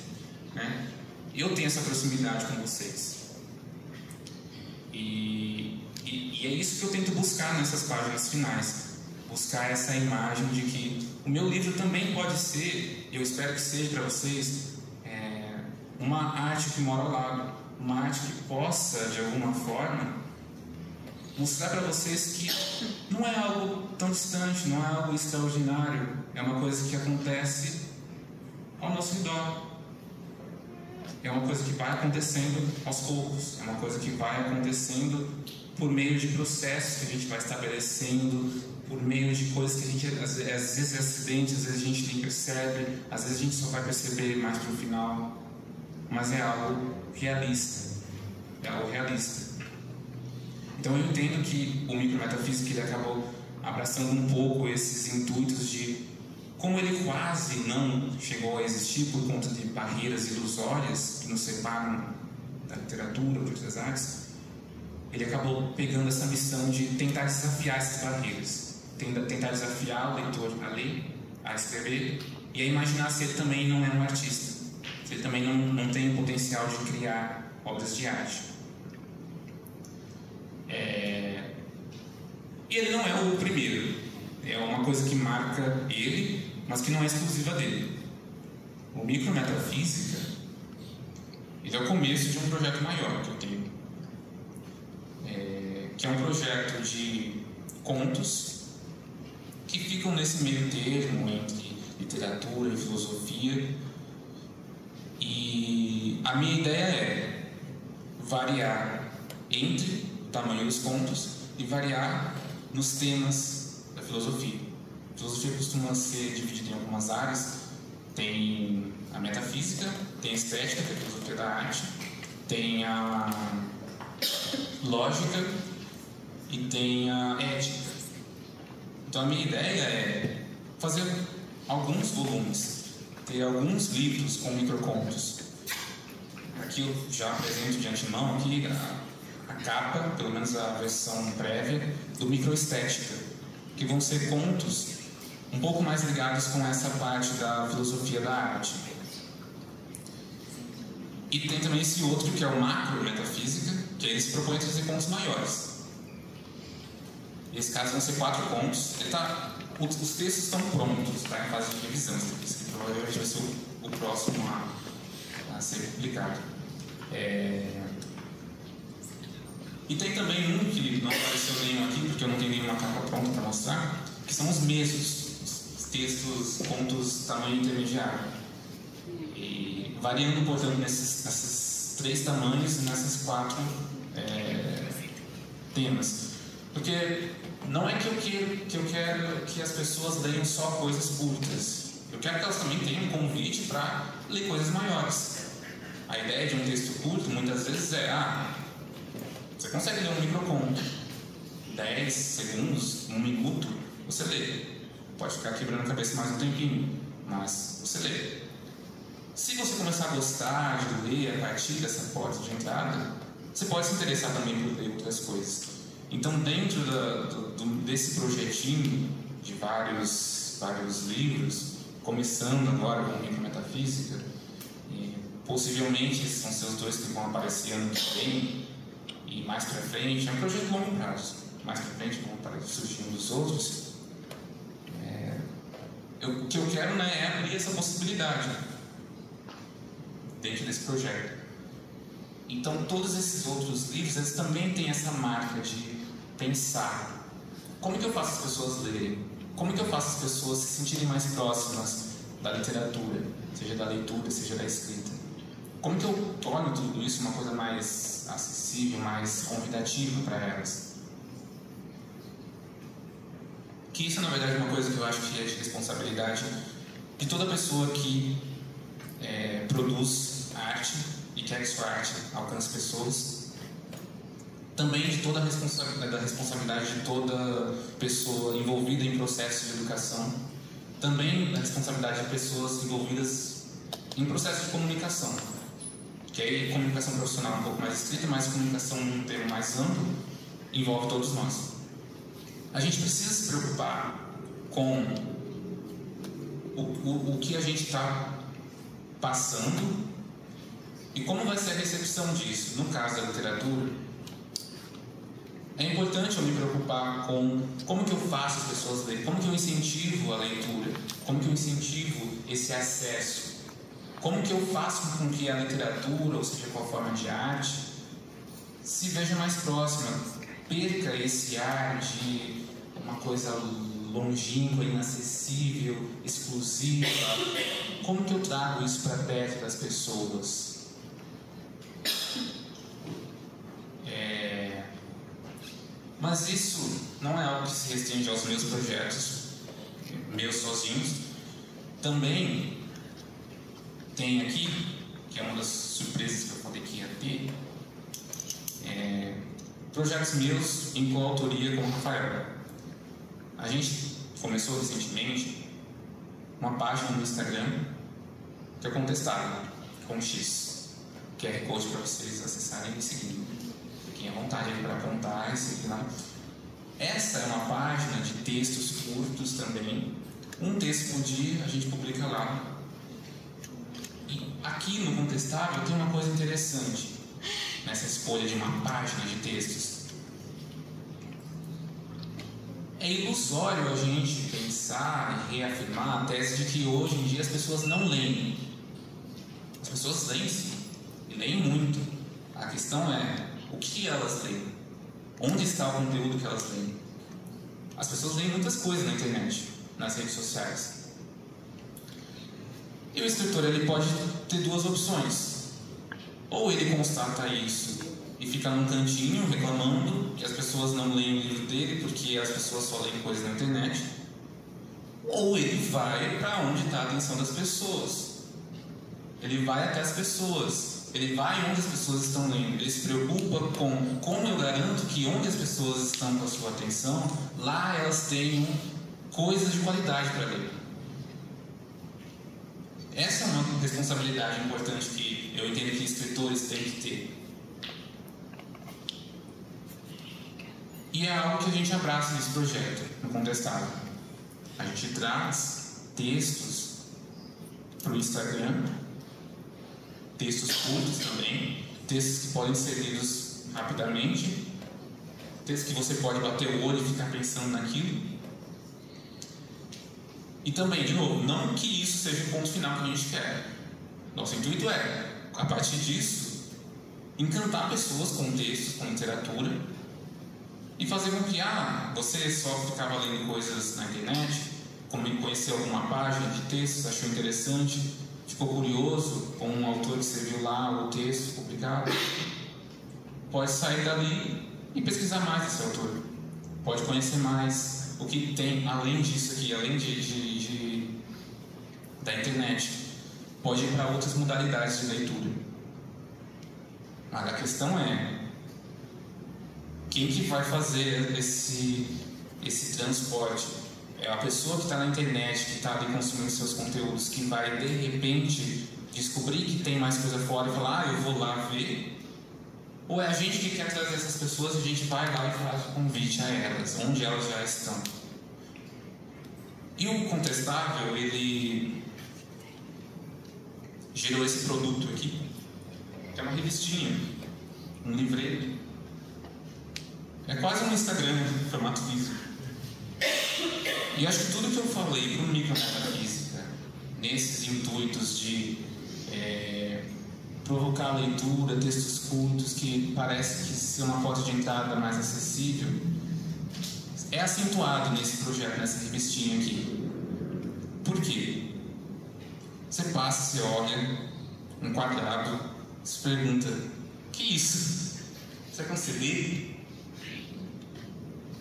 né? Eu tenho essa proximidade com vocês. E é isso que eu tento buscar nessas páginas finais. Buscar essa imagem de que o meu livro também pode ser, eu espero que seja para vocês, uma arte que mora ao lado. Uma arte que possa, de alguma forma, mostrar para vocês que não é algo tão distante, não é algo extraordinário. É uma coisa que acontece ao nosso redor. É uma coisa que vai acontecendo aos poucos, é uma coisa que vai acontecendo por meio de processos que a gente vai estabelecendo, por meio de coisas que a gente, às vezes é acidente, às vezes a gente nem percebe, às vezes a gente só vai perceber mais para o final, mas é algo realista, Então eu entendo que o micrometafísica ele acabou abraçando um pouco esses intuitos de como ele quase não chegou a existir por conta de barreiras ilusórias que nos separam da literatura, de outras artes. Ele acabou pegando essa missão de tentar desafiar essas barreiras, tentar desafiar o leitor a ler, a escrever e a imaginar se ele também não é um artista, se ele também não tem o potencial de criar obras de arte. E ele não é o primeiro, é uma coisa que marca ele, mas que não é exclusiva dele. O Micrometafísica, ele é o começo de um projeto maior que eu tenho, que é um projeto de contos que ficam nesse meio termo entre literatura e filosofia. E a minha ideia é variar entre o tamanho dos contos e variar nos temas da filosofia. A filosofia costuma ser dividida em algumas áreas. Tem a metafísica, tem a estética, que é a filosofia da arte, tem a lógica e tem a ética. Então a minha ideia é fazer alguns volumes, ter alguns livros com microcontos. Aqui eu já apresento de antemão aqui a capa, pelo menos a versão prévia, do Microestética, que vão ser contos um pouco mais ligados com essa parte da filosofia da arte. E tem também esse outro, que é o Macrometafísica, que ele se propõe a trazer contos maiores. E esse caso vão ser 4 contos. Os textos estão prontos, está em fase de revisão. Esse aqui provavelmente vai ser o próximo a ser publicado. E tem também um que não apareceu nenhum aqui, porque eu não tenho nenhuma capa pronta para mostrar, que são os mesos, os textos, contos tamanho intermediário. E variando, portanto, nesses 3 tamanhos e nesses 4 temas. Porque não é que eu quero que as pessoas leiam só coisas curtas. Eu quero que elas também tenham um convite para ler coisas maiores. A ideia de um texto curto, muitas vezes, você consegue ler um microconto, 10 segundos, 1 minuto, você lê. Pode ficar quebrando a cabeça mais um tempinho, mas você lê. Se você começar a gostar de ler a partir dessa porta de entrada, você pode se interessar também por ler outras coisas. Então, dentro desse projetinho de vários livros, começando agora com Micrometafísica, possivelmente esses vão ser os 2 que vão aparecer ano que vem, e mais para frente, é um projeto de longo prazo. Mais para frente vão surgir dos outros. O que eu quero, é abrir essa possibilidade dentro desse projeto. Então, todos esses outros livros, eles também têm essa marca de pensar. Como que eu faço as pessoas lerem? Como que eu faço as pessoas se sentirem mais próximas da literatura, seja da leitura, seja da escrita? Como que eu torno tudo isso uma coisa mais acessível, mais convidativa para elas? Que isso, na verdade, é uma coisa que eu acho que é de responsabilidade de toda pessoa que produz arte e quer que sua arte alcance pessoas. Também de toda a responsabilidade de toda pessoa envolvida em processos de educação. Também da responsabilidade de pessoas envolvidas em processos de comunicação. Que aí comunicação profissional um pouco mais estrita, mas comunicação num termo mais amplo, envolve todos nós. A gente precisa se preocupar com o que a gente está passando e como vai ser a recepção disso. No caso da literatura, é importante eu me preocupar com como que eu faço as pessoas lerem, como que eu incentivo a leitura, como que eu incentivo esse acesso. Como que eu faço com que a literatura, ou seja, qual forma de arte, se veja mais próxima, perca esse ar de uma coisa longínqua, inacessível, exclusiva? Como que eu trago isso para perto das pessoas? Mas isso não é algo que se restringe aos meus projetos, meus sozinhos. Também tem aqui, que é uma das surpresas que eu falei que ia ter, projetos meus em coautoria com o Rafael. A gente começou recentemente uma página no Instagram que é Contestável, com X, QR Code para vocês acessarem e seguirem. Fiquem à vontade para apontar e seguir lá. Essa é uma página de textos curtos também, Um texto por dia a gente publica lá. E aqui no Contestável tem uma coisa interessante nessa escolha de uma página de textos. É ilusório a gente pensar e reafirmar a tese de que hoje em dia as pessoas não leem. As pessoas leem sim, e leem muito. A questão é, o que elas leem? Onde está o conteúdo que elas leem? As pessoas leem muitas coisas na internet, nas redes sociais. E o escritor ele pode ter duas opções. Ou ele constata isso e fica num cantinho reclamando que as pessoas não leem o livro dele porque as pessoas só leem coisas na internet. Ou ele vai para onde está a atenção das pessoas. Ele vai até as pessoas. Ele vai onde as pessoas estão lendo. Ele se preocupa com como eu garanto que onde as pessoas estão com a sua atenção, lá elas tenham coisas de qualidade para ler. Essa é uma responsabilidade importante que eu entendo que escritores têm que ter. E é algo que a gente abraça nesse projeto, no Contestável. A gente traz textos para o Instagram, textos curtos também, textos que podem ser lidos rapidamente, textos que você pode bater o olho e ficar pensando naquilo. E também, de novo, não que isso seja o ponto final que a gente quer. Nosso intuito é, a partir disso, encantar pessoas com textos, com literatura, e fazer com que, você só ficava lendo coisas na internet, conheceu alguma página de textos, achou interessante, ficou curioso com um autor que você viu lá, o texto publicado, pode sair dali e pesquisar mais esse autor. Pode conhecer mais o que tem além disso aqui, além da internet. Pode ir para outras modalidades de leitura. Mas a questão é, quem que vai fazer esse transporte? É a pessoa que está na internet, que está ali consumindo seus conteúdos, que vai de repente descobrir que tem mais coisa fora e falar, eu vou lá ver? Ou é a gente que quer trazer essas pessoas e a gente vai lá e faz o convite a elas, onde elas já estão? E o Contestável, ele gerou esse produto aqui, que é uma revistinha, um livreto. É quase um Instagram em formato físico. E acho que tudo que eu falei para o micrometafísica, nesses intuitos de provocar a leitura, textos curtos, que parece que ser uma porta de entrada mais acessível, é acentuado nesse projeto, nessa revistinha aqui. Por quê? Você passa, você olha um quadrado, se pergunta, que isso? Será que você lê?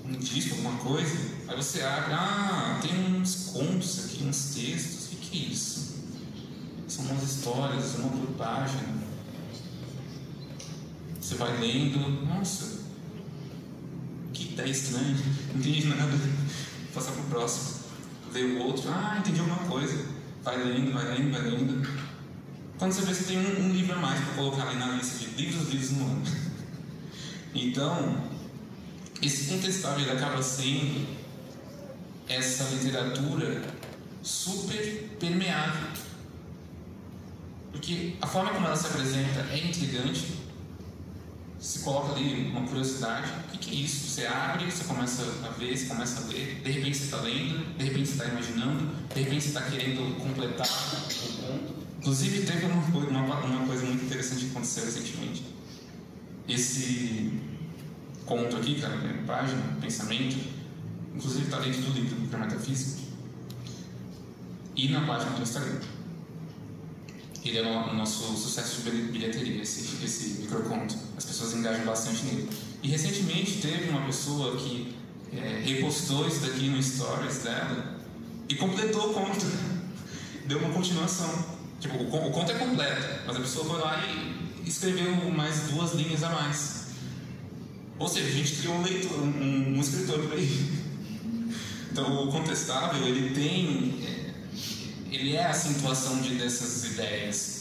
Um disco, alguma coisa? Aí você abre, tem uns contos aqui, uns textos, o que é isso? São umas histórias, uma por página. Você vai lendo, nossa, que ideia estranha, não entendi nada, passa pro próximo. Lê o outro, entendi alguma coisa. Vai lendo, vai lendo, vai lendo. Quando você vê, você tem um livro a mais para colocar ali na lista de livros no ano. Então, esse Contestável ele acaba sendo essa literatura super permeável. Porque a forma como ela se apresenta é intrigante. Se coloca ali uma curiosidade, o que é isso? Você abre, você começa a ver, você começa a ler, de repente você está lendo, de repente você está imaginando, de repente você está querendo completar o ponto. Inclusive teve uma coisa muito interessante que aconteceu recentemente. Esse conto aqui, que é a página, pensamento, inclusive está dentro do livro do Metafísica e na página do Instagram. Ele é o nosso sucesso de bilheteria, esse microconto. As pessoas engajam bastante nele. E recentemente teve uma pessoa que repostou isso daqui no stories dela e completou o conto. Deu uma continuação. Tipo, o conto é completo, mas a pessoa foi lá e escreveu mais 2 linhas a mais. Ou seja, a gente criou um leitor, um escritor por aí. Então, o Contestável, ele é a acentuação dessas ideias.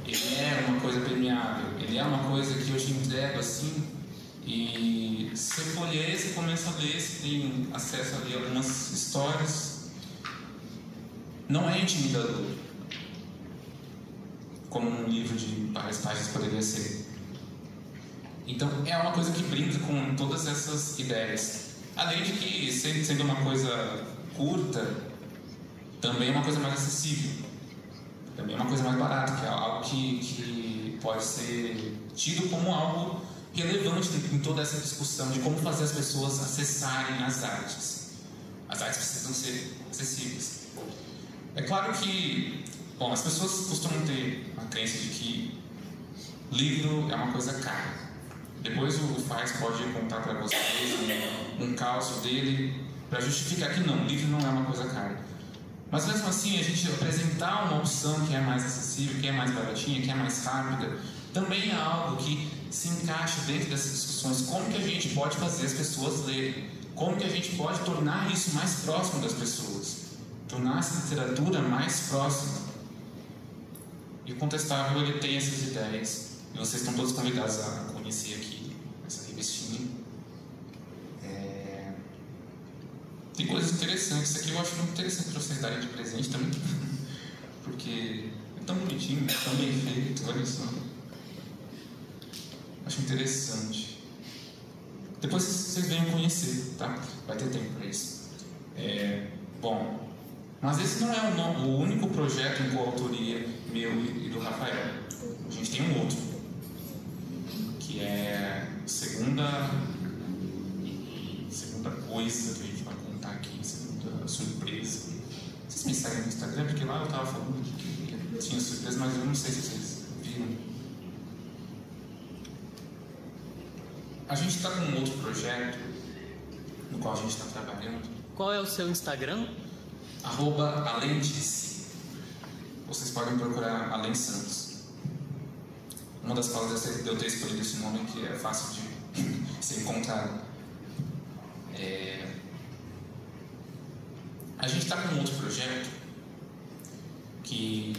Ele é uma coisa permeável. Ele é uma coisa que eu te entrego assim. E você folheia, você começa a ler, você tem acesso a ler algumas histórias. não é intimidador, como um livro de várias páginas poderia ser. Então é uma coisa que brinca com todas essas ideias. Além de que, sendo uma coisa curta, também é uma coisa mais acessível, também é uma coisa mais barata, que é algo que pode ser tido como algo relevante em toda essa discussão de como fazer as pessoas acessarem as artes. As artes precisam ser acessíveis. É claro que, bom, as pessoas costumam ter a crença de que livro é uma coisa cara. Depois o Faz pode contar para vocês um caso dele para justificar que não, livro não é uma coisa cara. Mas mesmo assim, a gente apresentar uma opção que é mais acessível, que é mais baratinha, que é mais rápida, também é algo que se encaixa dentro dessas discussões. Como que a gente pode fazer as pessoas lerem? Como que a gente pode tornar isso mais próximo das pessoas? Tornar essa literatura mais próxima. E o Contestável, ele tem essas ideias. E vocês estão todos convidados a conhecer aqui essa revistinha. Tem coisas interessantes. Isso aqui eu acho muito interessante para vocês darem de presente também. Porque é tão bonitinho, é tão bem feito, olha só. Acho interessante. Depois vocês venham conhecer, tá? Vai ter tempo para isso. Bom, mas esse não é o único projeto em coautoria meu e do Rafael. A gente tem um outro, que é a segunda coisa que a gente vai contar aqui, segunda surpresa. Vocês me seguem no Instagram, porque lá eu estava falando de que tinha surpresa, mas eu não sei se vocês viram. A gente está com um outro projeto no qual a gente está trabalhando. Qual é o seu Instagram? @alentice. Vocês podem procurar Além Santos. Uma das causas de eu ter escolhido esse nome é que é fácil de ser encontrado. A gente está com um outro projeto que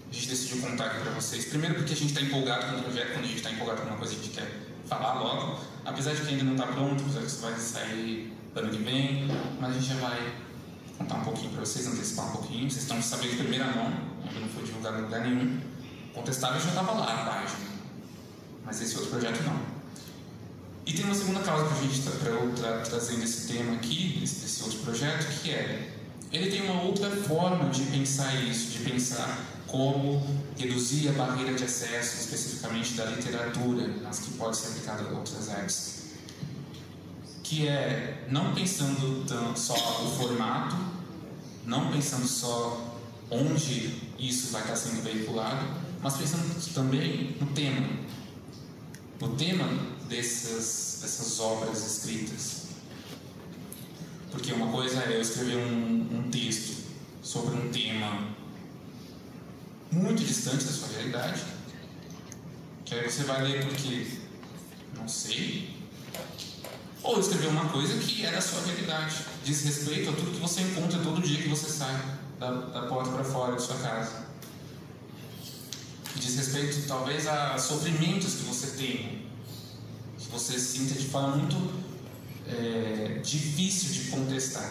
a gente decidiu contar aqui para vocês. Primeiro porque a gente está empolgado com o projeto. Quando a gente está empolgado com uma coisa, a gente quer falar logo. Apesar de que ainda não está pronto, apesar que isso vai sair ano que vem, mas a gente já vai contar um pouquinho para vocês, antecipar um pouquinho. Vocês estão sabendo de primeira mão, ainda não foi divulgado em lugar nenhum. Contestável já estava lá a página, mas esse outro projeto não. E tem uma segunda causa para a gente trazendo esse tema aqui, desse outro projeto, que ele tem uma outra forma de pensar isso, de pensar como reduzir a barreira de acesso, especificamente da literatura, mas que pode ser aplicada a outras artes. Que é não pensando só o formato, não pensando só onde isso vai estar sendo veiculado, mas pensando também no tema. O tema dessas obras escritas. Porque uma coisa é eu escrever um texto sobre um tema muito distante da sua realidade, que aí você vai ler porque não sei, ou escrever uma coisa que é da sua realidade, diz respeito a tudo que você encontra todo dia que você sai da porta para fora de sua casa, que diz respeito talvez a sofrimentos que você tem, que você sinta de forma muito difícil de contestar.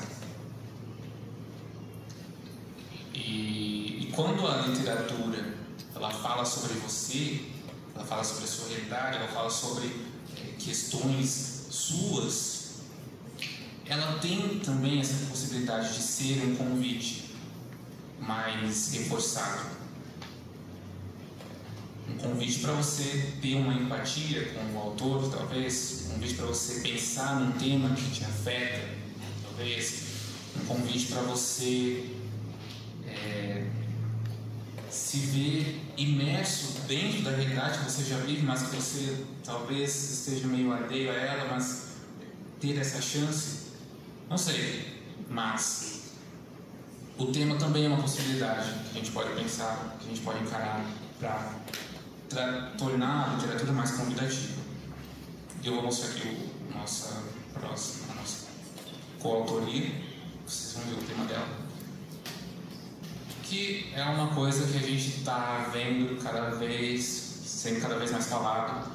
E quando a literatura ela fala sobre você, ela fala sobre a sua realidade, ela fala sobre questões suas, ela tem também essa possibilidade de ser um convite mais reforçado. Um convite para você ter uma empatia com o autor, talvez. Um convite para você pensar num tema que te afeta, talvez. Um convite para você se ver imerso dentro da realidade que você já vive, mas que você talvez esteja meio alheio a ela, mas ter essa chance, não sei. Mas o tema também é uma possibilidade que a gente pode pensar, que a gente pode encarar para tornar a literatura mais convidativa. Eu vou mostrar aqui a nossa coautoria, vocês vão ver o tema dela, que é uma coisa que a gente está vendo sendo cada vez mais falado,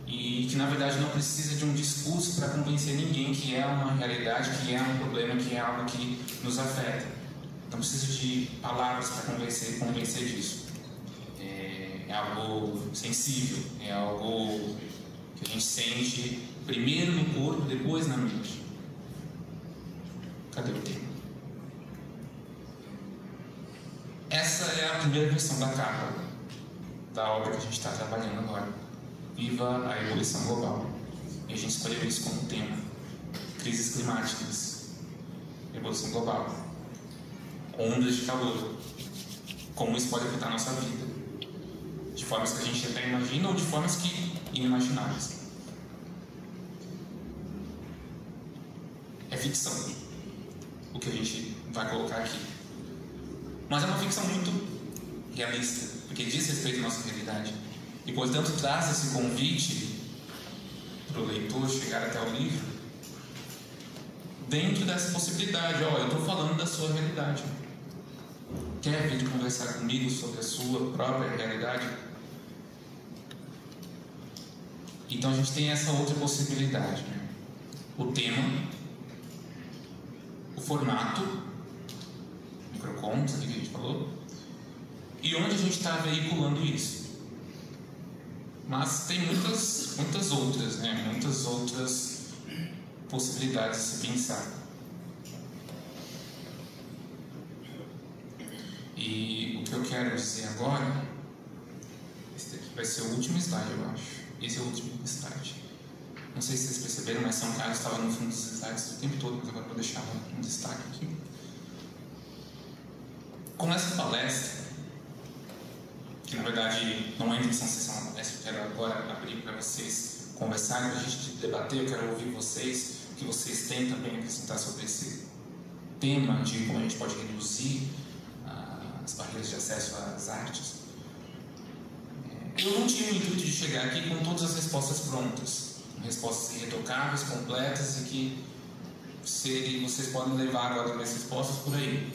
e que na verdade não precisa de um discurso para convencer ninguém que é uma realidade, que é um problema, que é algo que nos afeta. Então não preciso de palavras para convencer disso. É algo sensível, é algo que a gente sente primeiro no corpo, depois na mente. Cadê o tema? Essa é a primeira versão da capa da obra que a gente está trabalhando agora. Viva a evolução global. E a gente escolheu isso como tema. Crises climáticas, evolução global, ondas de calor, como isso pode afetar a nossa vida, de formas que a gente até imagina ou de formas que inimagináveis. É ficção o que a gente vai colocar aqui, mas é uma ficção muito realista, porque diz respeito à nossa realidade e, portanto, traz esse convite para o leitor chegar até o livro dentro dessa possibilidade. Eu estou falando da sua realidade. Quer vir conversar comigo sobre a sua própria realidade? Então a gente tem essa outra possibilidade, né? O tema, o formato, microcontos, ali que a gente falou, e onde a gente está veiculando isso. Mas tem muitas outras, né? Muitas outras possibilidades de se pensar. E o que eu quero dizer agora, esse daqui vai ser o último slide, eu acho. Esse é o último slide. Não sei se vocês perceberam, mas São Carlos estava no fundo dos slides o tempo todo, mas agora vou deixar um destaque aqui. Com essa palestra, que na verdade não é a intenção de ser uma palestra, eu quero agora abrir para vocês conversarem, para a gente debater, eu quero ouvir vocês, o que vocês têm também a acrescentar sobre esse tema de como a gente pode reduzir as barreiras de acesso às artes. Eu não tinha o intuito de chegar aqui com todas as respostas prontas, respostas irretocáveis, completas, e que vocês podem levar agora minhas respostas por aí.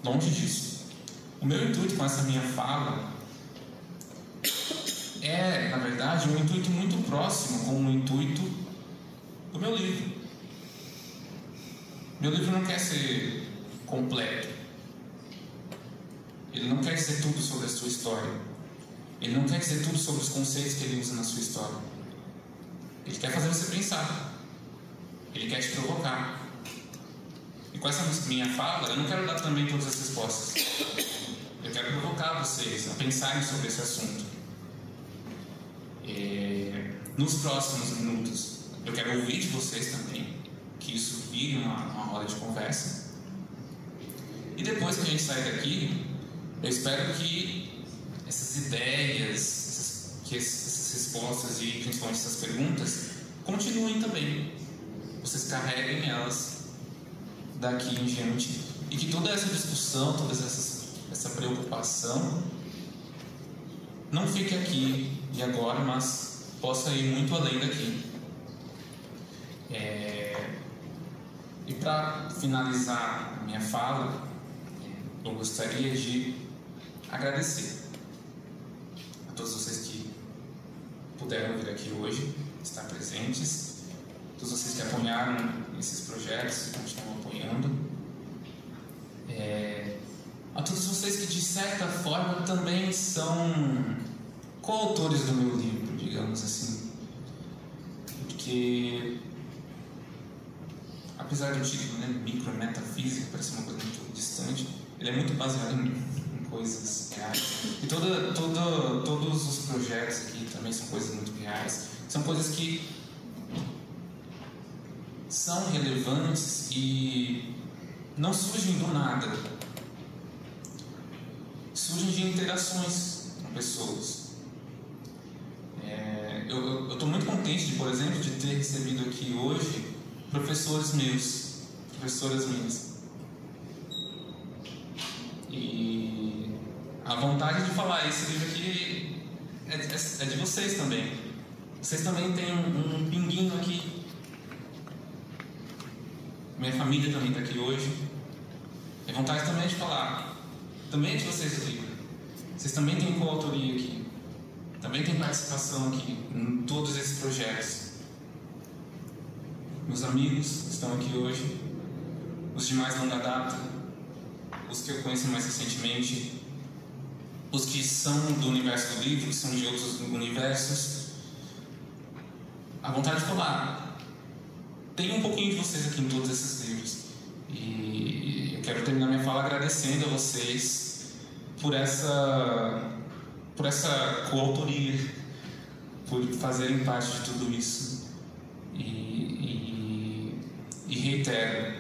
Longe disso. O meu intuito com essa minha fala é, na verdade, um intuito muito próximo com o intuito do meu livro. Meu livro não quer ser completo. Ele não quer dizer tudo sobre a sua história. Ele não quer dizer tudo sobre os conceitos que ele usa na sua história. Ele quer fazer você pensar. Ele quer te provocar. E com essa minha fala, eu não quero dar também todas as respostas. Eu quero provocar vocês a pensarem sobre esse assunto. Nos próximos minutos, eu quero ouvir de vocês também, que isso vire uma roda de conversa. E depois que a gente sair daqui, eu espero que essas ideias, que essas respostas e principalmente essas perguntas continuem também. Vocês carreguem elas daqui em diante. E que toda essa discussão, toda essa preocupação não fique aqui e agora, mas possa ir muito além daqui. E para finalizar a minha fala, eu gostaria de agradecer a todos vocês que puderam vir aqui hoje, estar presentes, todos vocês que apoiaram esses projetos e continuam apoiando, a todos vocês que de certa forma também são coautores do meu livro, digamos assim, porque apesar do título, né, micrometafísica, parece uma coisa muito distante, ele é muito baseado em coisas reais. E todos os projetos aqui também são coisas muito reais. São coisas que são relevantes e não surgem do nada. Surgem de interações com pessoas. Eu estou muito contente, por exemplo, de ter recebido aqui hoje professores meus, professoras minhas. E a vontade de falar esse livro aqui é de vocês também. Vocês também têm um pinguinho aqui. Minha família também está aqui hoje. E a vontade também de falar. Também é de vocês o livro. Vocês também têm coautoria aqui. Também tem participação aqui em todos esses projetos. Meus amigos estão aqui hoje, os de mais longa data, os que eu conheço mais recentemente, os que são do universo do livro, que são de outros universos, a vontade de falar, tem um pouquinho de vocês aqui em todos esses livros. E eu quero terminar minha fala agradecendo a vocês por essa coautoria, por fazerem parte de tudo isso. E reitero,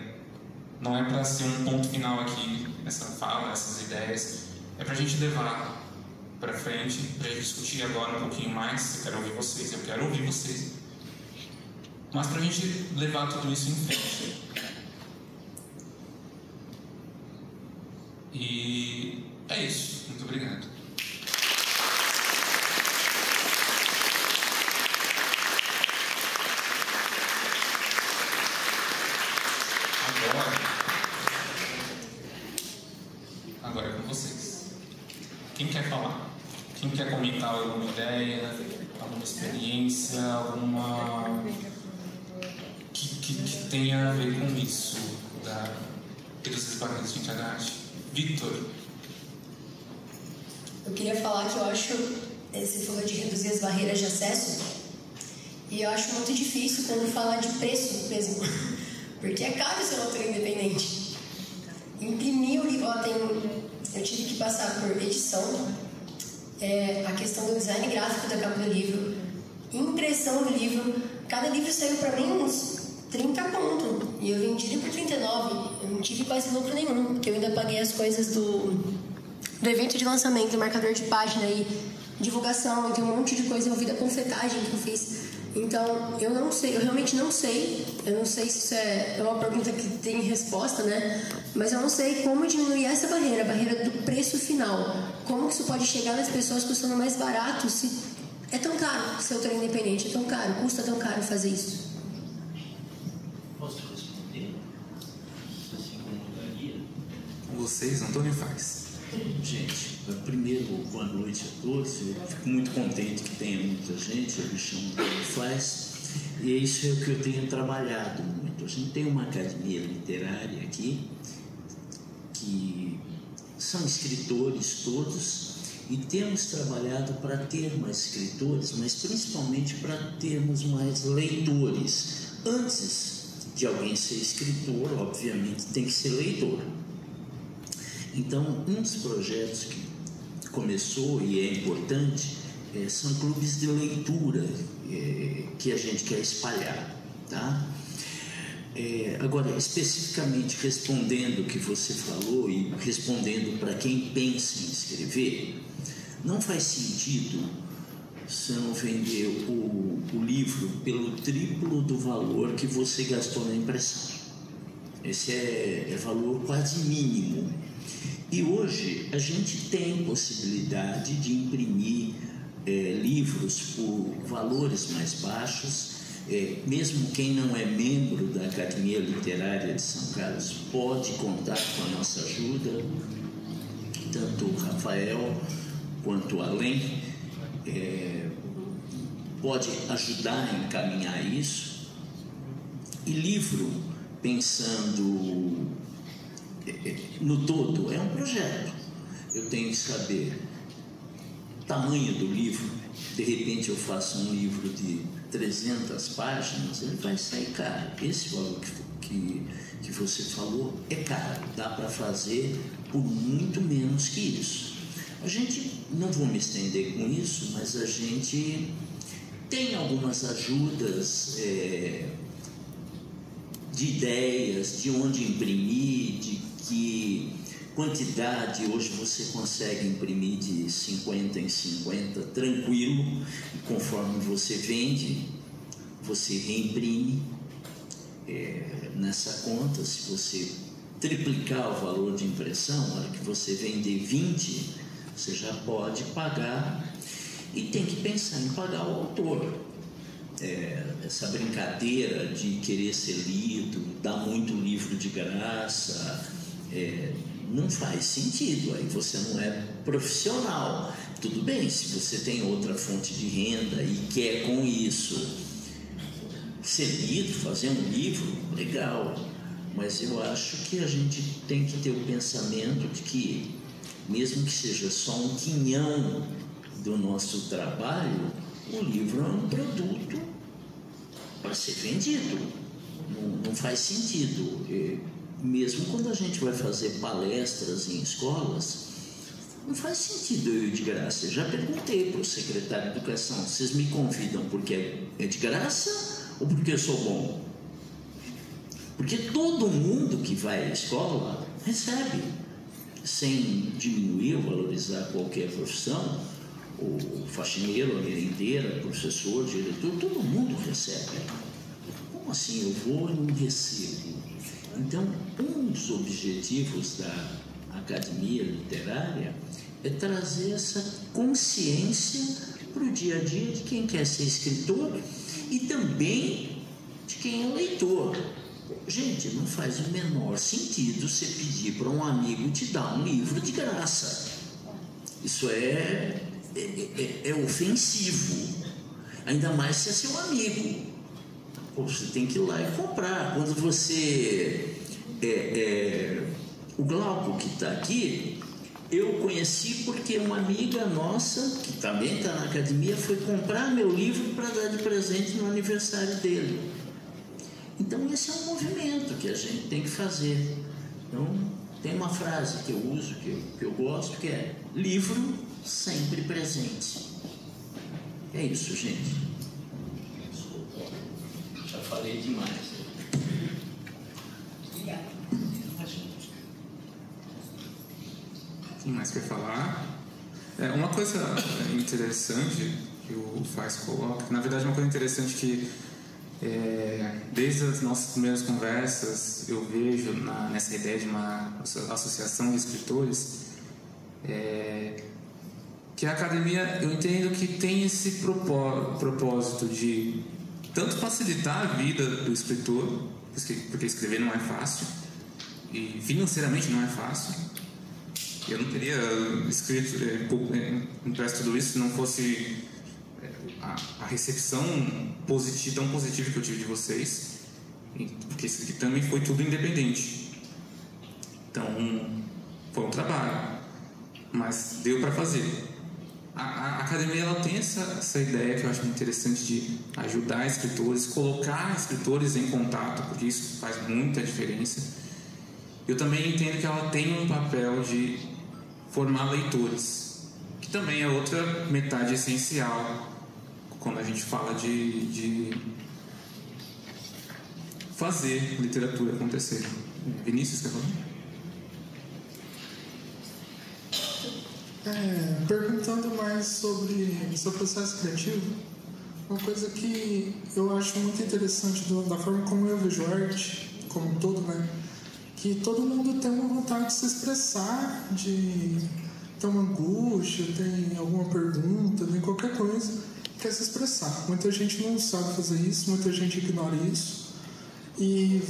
não é para ser um ponto final aqui nessa fala, essas ideias, é para a gente levar para frente, para gente discutir agora um pouquinho mais. Eu quero ouvir vocês, mas para a gente levar tudo isso em frente. E é isso. Muito obrigado. Agora é com vocês. Quem quer falar? Quem quer comentar alguma ideia, alguma experiência, alguma que tenha a ver com isso da reduzir as barreiras de internet? Victor. Eu queria falar que eu acho, você falou de reduzir as barreiras de acesso, e eu acho muito difícil quando fala de preço mesmo, porque é caro ser um autor independente. Imprimir o livro, eu tive que passar por edição, a questão do design gráfico da capa do livro, impressão do livro. Cada livro saiu para mim uns 30 pontos e eu vendi ele por 39. Eu não tive quase lucro nenhum, porque eu ainda paguei as coisas do evento de lançamento, marcador de página e divulgação, e tem um monte de coisa envolvida, panfletagem que eu fiz. Então, eu não sei, eu realmente não sei. Eu não sei se isso é uma pergunta que tem resposta, né? Mas eu não sei como diminuir essa barreira, a barreira do preço final. Como que isso pode chegar nas pessoas custando mais barato se é tão caro ser autor independente, é tão caro, custa tão caro fazer isso. Posso responder? Assim como daria? Vocês, Antônio, faz. Gente, primeiro, boa noite a todos. Eu fico muito contente que tenha muita gente. Eu me chamo Antônio Faz, e isso é o que eu tenho trabalhado muito. A gente tem uma academia literária aqui, que são escritores todos, e temos trabalhado para ter mais escritores, mas principalmente para termos mais leitores. Antes de alguém ser escritor, obviamente tem que ser leitor. Então, um dos projetos que começou e é importante são clubes de leitura que a gente quer espalhar, tá? Agora, especificamente respondendo o que você falou e respondendo para quem pensa em escrever, não faz sentido você não vender o livro pelo triplo do valor que você gastou na impressão. Esse é valor quase mínimo. E hoje a gente tem possibilidade de imprimir livros por valores mais baixos. Mesmo quem não é membro da Academia Literária de São Carlos pode contar com a nossa ajuda, tanto o Rafael quanto o Além pode ajudar a encaminhar isso. E livro, pensando no todo, é um projeto. Eu tenho que saber o tamanho do livro. De repente eu faço um livro de 300 páginas, ele vai sair caro. Esse valor que você falou é caro, dá para fazer por muito menos que isso. A gente, não vou me estender com isso, mas a gente tem algumas ajudas de ideias, de onde imprimir, de que quantidade. Hoje você consegue imprimir de 50 em 50 tranquilo, e conforme você vende, você reimprime nessa conta. Se você triplicar o valor de impressão, na hora que você vender 20, você já pode pagar, e tem que pensar em pagar o autor. Essa brincadeira de querer ser lido, dar muito livro de graça, não faz sentido. Aí você não é profissional. Tudo bem, se você tem outra fonte de renda e quer com isso ser lido, fazer um livro, legal. mas eu acho que a gente tem que ter o pensamento de que, mesmo que seja só um quinhão do nosso trabalho, o livro é um produto para ser vendido. Não faz sentido. Mesmo quando a gente vai fazer palestras em escolas, não faz sentido eu ir de graça. Eu já perguntei para o secretário de Educação: vocês me convidam porque é de graça ou porque eu sou bom? Porque todo mundo que vai à escola recebe, sem diminuir ou valorizar qualquer profissão. O faxineiro, a merendeira, professor, diretor, todo mundo recebe. Como assim eu vou e não recebo? Então, um dos objetivos da Academia Literária é trazer essa consciência para o dia a dia de quem quer ser escritor e também de quem é leitor. Gente, não faz o menor sentido você pedir para um amigo te dar um livro de graça. Isso é ofensivo, ainda mais se é seu amigo. Você tem que ir lá e comprar. Quando você o Glauco, que está aqui, eu conheci porque uma amiga nossa, que também está na academia, foi comprar meu livro para dar de presente no aniversário dele. Então esse é um movimento que a gente tem que fazer. Então tem uma frase que eu uso, que eu gosto, que é: livro sempre presente. É isso, gente. Já falei demais. Quem mais quer falar? Uma coisa interessante que o Faz coloca, na verdade é uma coisa interessante que desde as nossas primeiras conversas eu vejo nessa ideia de uma associação de escritores, que a academia, eu entendo que tem esse propósito de tanto facilitar a vida do escritor, porque escrever não é fácil e financeiramente não é fácil. Eu não teria escrito, impresso tudo isso se não fosse a recepção tão positiva que eu tive de vocês, porque isso aqui também foi tudo independente. Então foi um trabalho, mas deu para fazer. A academia, ela tem essa ideia que eu acho muito interessante de ajudar escritores, colocar escritores em contato, porque isso faz muita diferença. Eu também entendo que ela tem um papel de formar leitores, que também é outra metade essencial quando a gente fala de fazer literatura acontecer. Vinícius, quer falar? Perguntando mais sobre o seu processo criativo, uma coisa que eu acho muito interessante da forma como eu vejo arte, como um todo, né? Que todo mundo tem uma vontade de se expressar, de ter uma angústia, tem alguma pergunta, tem qualquer coisa, quer se expressar. Muita gente não sabe fazer isso, muita gente ignora isso. E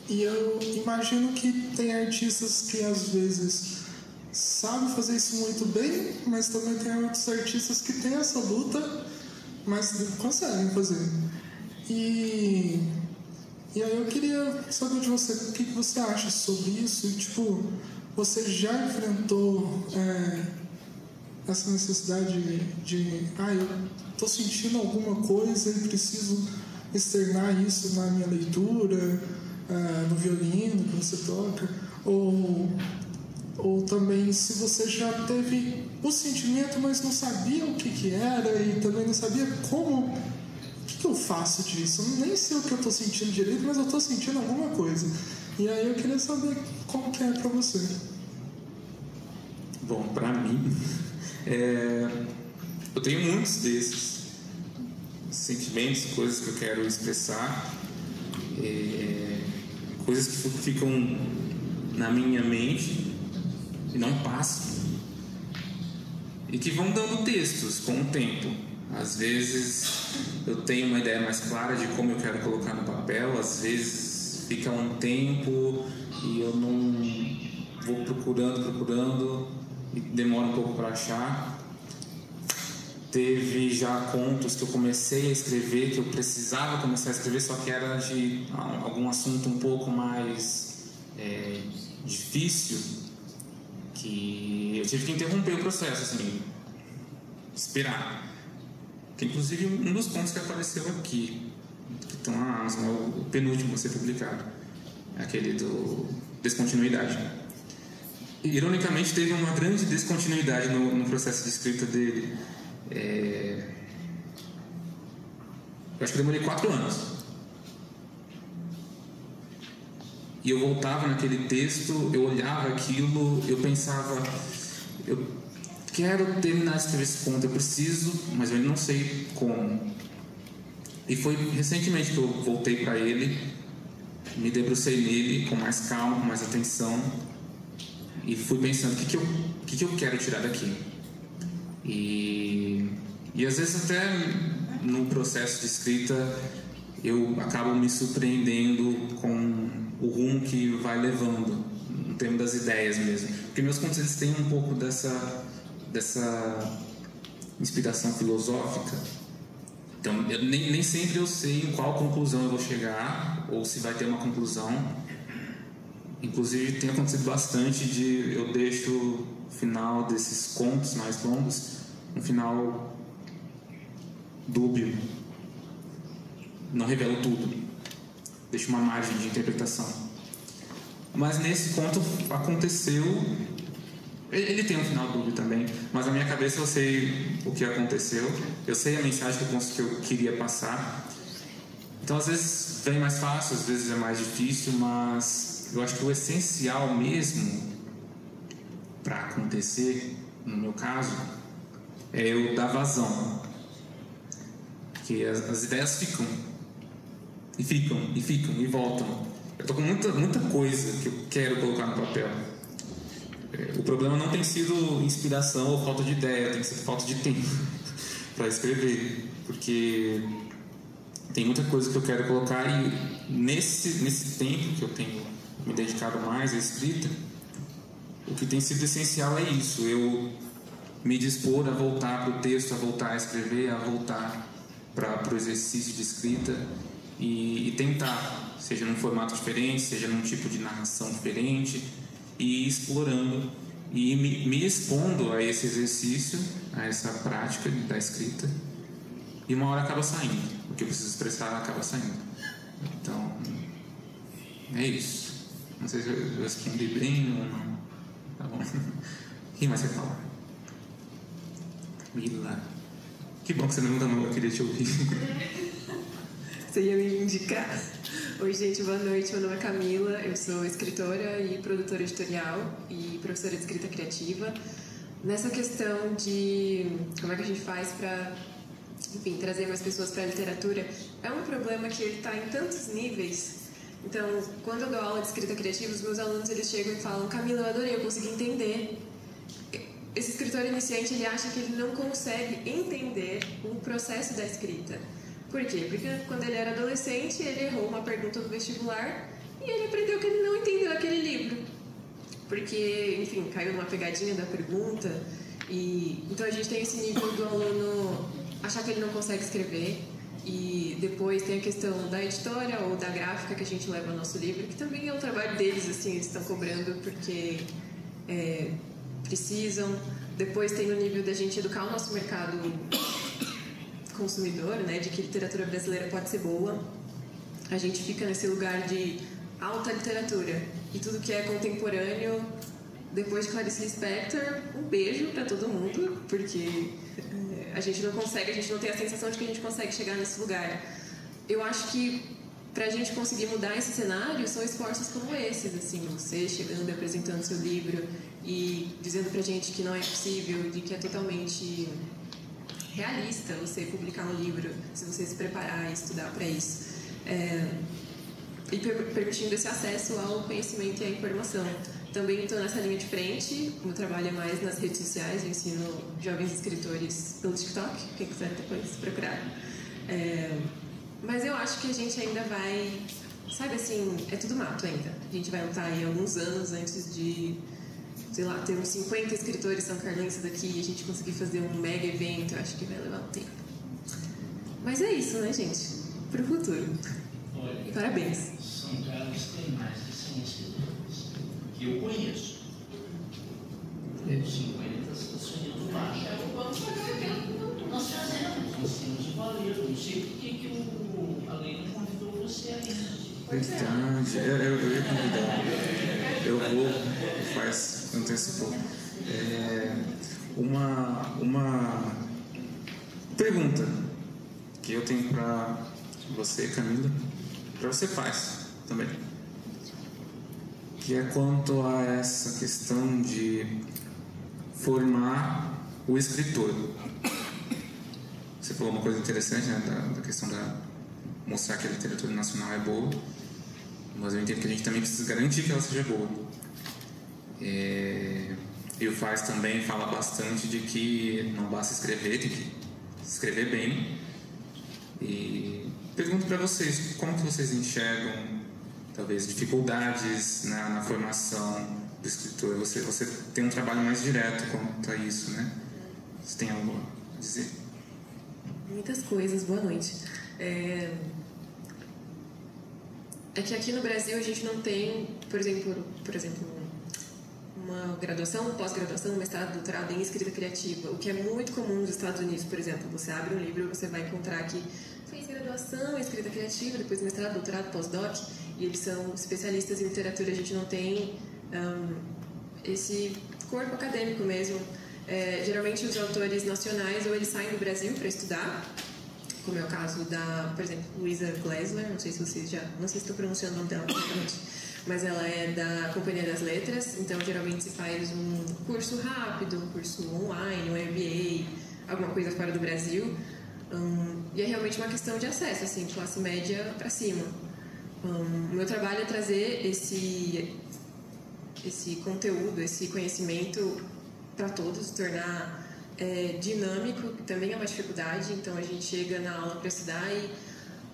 eu imagino que tem artistas que às vezes sabem fazer isso muito bem, mas também tem outros artistas que têm essa luta, mas conseguem fazer. E aí eu queria saber de você, o que você acha sobre isso? Tipo, você já enfrentou essa necessidade de eu estou sentindo alguma coisa e preciso externar isso na minha leitura, no violino que você toca? Ou também, se você já teve o sentimento, mas não sabia o que era e também não sabia como... O que eu faço disso? Eu nem sei o que eu estou sentindo direito, mas eu estou sentindo alguma coisa. E aí eu queria saber como que é para você. Bom, para mim, eu tenho muitos desses sentimentos, coisas que eu quero expressar, coisas que ficam na minha mente e não passam, e que vão dando textos com o tempo. Às vezes eu tenho uma ideia mais clara de como eu quero colocar no papel, às vezes fica um tempo e eu não vou procurando e demora um pouco para achar. Teve já contos que eu comecei a escrever, que eu precisava começar a escrever, só que era de algum assunto um pouco mais difícil, que eu tive que interromper o processo, assim, esperar. Que inclusive um dos contos que apareceu aqui, que estão na Amazon, é o penúltimo a ser publicado, aquele do Descontinuidade. Ironicamente, teve uma grande descontinuidade no processo de escrita dele. Eu acho que demorei 4 anos. E eu voltava naquele texto, eu olhava aquilo, eu pensava, eu quero terminar de escrever esse conto, eu preciso, mas eu não sei como. E foi recentemente que eu voltei para ele, me debrucei nele com mais calma, com mais atenção, e fui pensando, o que eu quero tirar daqui? E às vezes até no processo de escrita eu acabo me surpreendendo com o rumo que vai levando, no termo das ideias mesmo. Porque meus contos eles têm um pouco dessa inspiração filosófica. Então nem sempre eu sei em qual conclusão eu vou chegar, ou se vai ter uma conclusão. Inclusive tem acontecido bastante de eu deixo o final desses contos mais longos um final dúbio, não revelo tudo, deixo uma margem de interpretação. Mas nesse conto aconteceu, ele tem um final dúbio também, mas na minha cabeça eu sei o que aconteceu, eu sei a mensagem que eu queria passar. Então às vezes vem mais fácil, às vezes é mais difícil, mas eu acho que o essencial mesmo para acontecer, no meu caso, é eu dar vazão. Porque as ideias ficam e voltam. Eu tô com muita coisa que eu quero colocar no papel. O problema não tem sido inspiração ou falta de ideia, tem sido falta de tempo para escrever. Porque tem muita coisa que eu quero colocar e nesse tempo que eu tenho me dedicado mais à escrita, o que tem sido essencial é isso, eu me dispor a voltar para o texto, a voltar a escrever, a voltar para o exercício de escrita e tentar, seja num formato diferente, seja num tipo de narração diferente, e ir explorando e me expondo a esse exercício, a essa prática da escrita, e uma hora acaba saindo, o que eu preciso expressar acaba saindo. Então é isso. Não sei se eu respondi bem ou não. Tá bom. Quem mais quer falar? Camila. Que bom que você não manda não, eu queria te ouvir. Você ia me indicar? Oi, gente, boa noite. Meu nome é Camila, eu sou escritora e produtora editorial e professora de escrita criativa. Nessa questão de como é que a gente faz para, enfim, trazer mais pessoas para a literatura, é um problema que ele está em tantos níveis. Então, quando eu dou aula de escrita criativa, os meus alunos eles chegam e falam: Camila, eu adorei, eu consegui entender. Esse escritor iniciante, ele acha que ele não consegue entender o processo da escrita. Por quê? Porque quando ele era adolescente, ele errou uma pergunta do vestibular e ele aprendeu que ele não entendeu aquele livro. Porque, enfim, caiu numa pegadinha da pergunta. Então a gente tem esse nível do aluno achar que ele não consegue escrever. E depois tem a questão da editora ou da gráfica que a gente leva ao nosso livro, que também é um trabalho deles, assim, eles estão cobrando porque precisam. Depois tem o nível da gente educar o nosso mercado consumidor, né, de que a literatura brasileira pode ser boa. A gente fica nesse lugar de alta literatura e tudo que é contemporâneo. Depois de Clarice Lispector, um beijo para todo mundo, porque a gente não tem a sensação de que a gente consegue chegar nesse lugar. Eu acho que pra gente conseguir mudar esse cenário são esforços como esses, assim, você chegando e apresentando seu livro e dizendo pra gente que não é possível, de que é totalmente realista você publicar um livro se você se preparar e estudar para isso. E permitindo esse acesso ao conhecimento e à informação. Também estou nessa linha de frente, o meu trabalho é mais nas redes sociais, eu ensino jovens escritores pelo TikTok, quem quiser depois procurar. Mas eu acho que a gente ainda vai, sabe assim, é tudo mato ainda. A gente vai lutar aí alguns anos antes de sei lá, temos 50 escritores são-carlenses aqui e a gente conseguir fazer um mega evento, eu acho que vai levar um tempo. Mas é isso, né, gente? Pro futuro. Olha, parabéns. São Carlos tem mais de 100 escritores que eu conheço. Eu 50, estou sonhando baixo. Nós temos o Valer, não sei por que o Além convidou você ainda. Verdade, eu ia convidar. Eu vou, antecipou. Uma pergunta que eu tenho para você, Camila, para você faz também, que é quanto a essa questão de formar o escritor. Você falou uma coisa interessante, né, da questão da mostrar que a literatura nacional é boa, mas eu entendo que a gente também precisa garantir que ela seja boa. E o Faz também fala bastante de que não basta escrever, tem que escrever bem. E pergunto para vocês, como que vocês enxergam, talvez, dificuldades na formação do escritor? Você tem um trabalho mais direto quanto a isso, né? Você tem algo a dizer? Muitas coisas, boa noite. É que aqui no Brasil a gente não tem, por exemplo, uma graduação, pós-graduação, mestrado, doutorado em escrita criativa, o que é muito comum nos Estados Unidos, por exemplo. Você abre um livro e você vai encontrar que fez graduação em escrita criativa, depois mestrado, doutorado, pós-doc, e eles são especialistas em literatura. A gente não tem esse corpo acadêmico mesmo. Geralmente os autores nacionais ou eles saem do Brasil para estudar, como é o caso da, por exemplo, Luisa Glessler, não sei se estou pronunciando o nome dela corretamente, mas ela é da Companhia das Letras, então geralmente se faz um curso rápido, um curso online, um MBA, alguma coisa fora do Brasil, e é realmente uma questão de acesso, assim, classe média para cima. O meu trabalho é trazer esse conteúdo, esse conhecimento para todos, tornar dinâmico, que também é uma dificuldade. Então a gente chega na aula para estudar e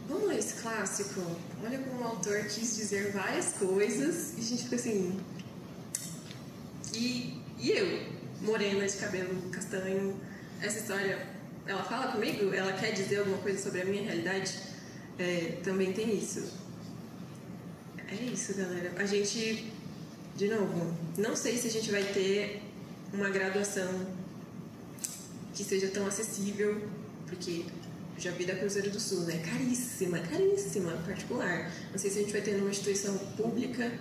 vamos ler esse clássico, olha como o autor quis dizer várias coisas, e a gente fica assim, e eu, morena, de cabelo castanho, essa história, ela fala comigo? Ela quer dizer alguma coisa sobre a minha realidade? Também tem isso. É isso, galera. A gente, de novo, não sei se a gente vai ter uma graduação que seja tão acessível, porque eu já vi da Cruzeiro do Sul, né? Caríssima, particular. Não sei se a gente vai ter numa instituição pública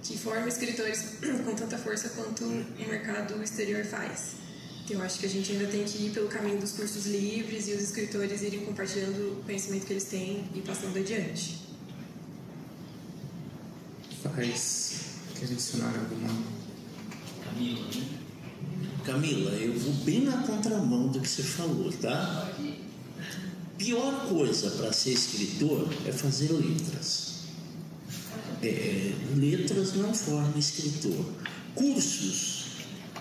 que forma escritores com tanta força quanto o mercado exterior faz. Então, eu acho que a gente ainda tem que ir pelo caminho dos cursos livres e os escritores irem compartilhando o conhecimento que eles têm e passando adiante. Quer adicionar alguma? Camila, né? Camila, eu vou bem na contramão do que você falou, tá? Pior coisa para ser escritor é fazer letras. Letras não formam escritor. Cursos,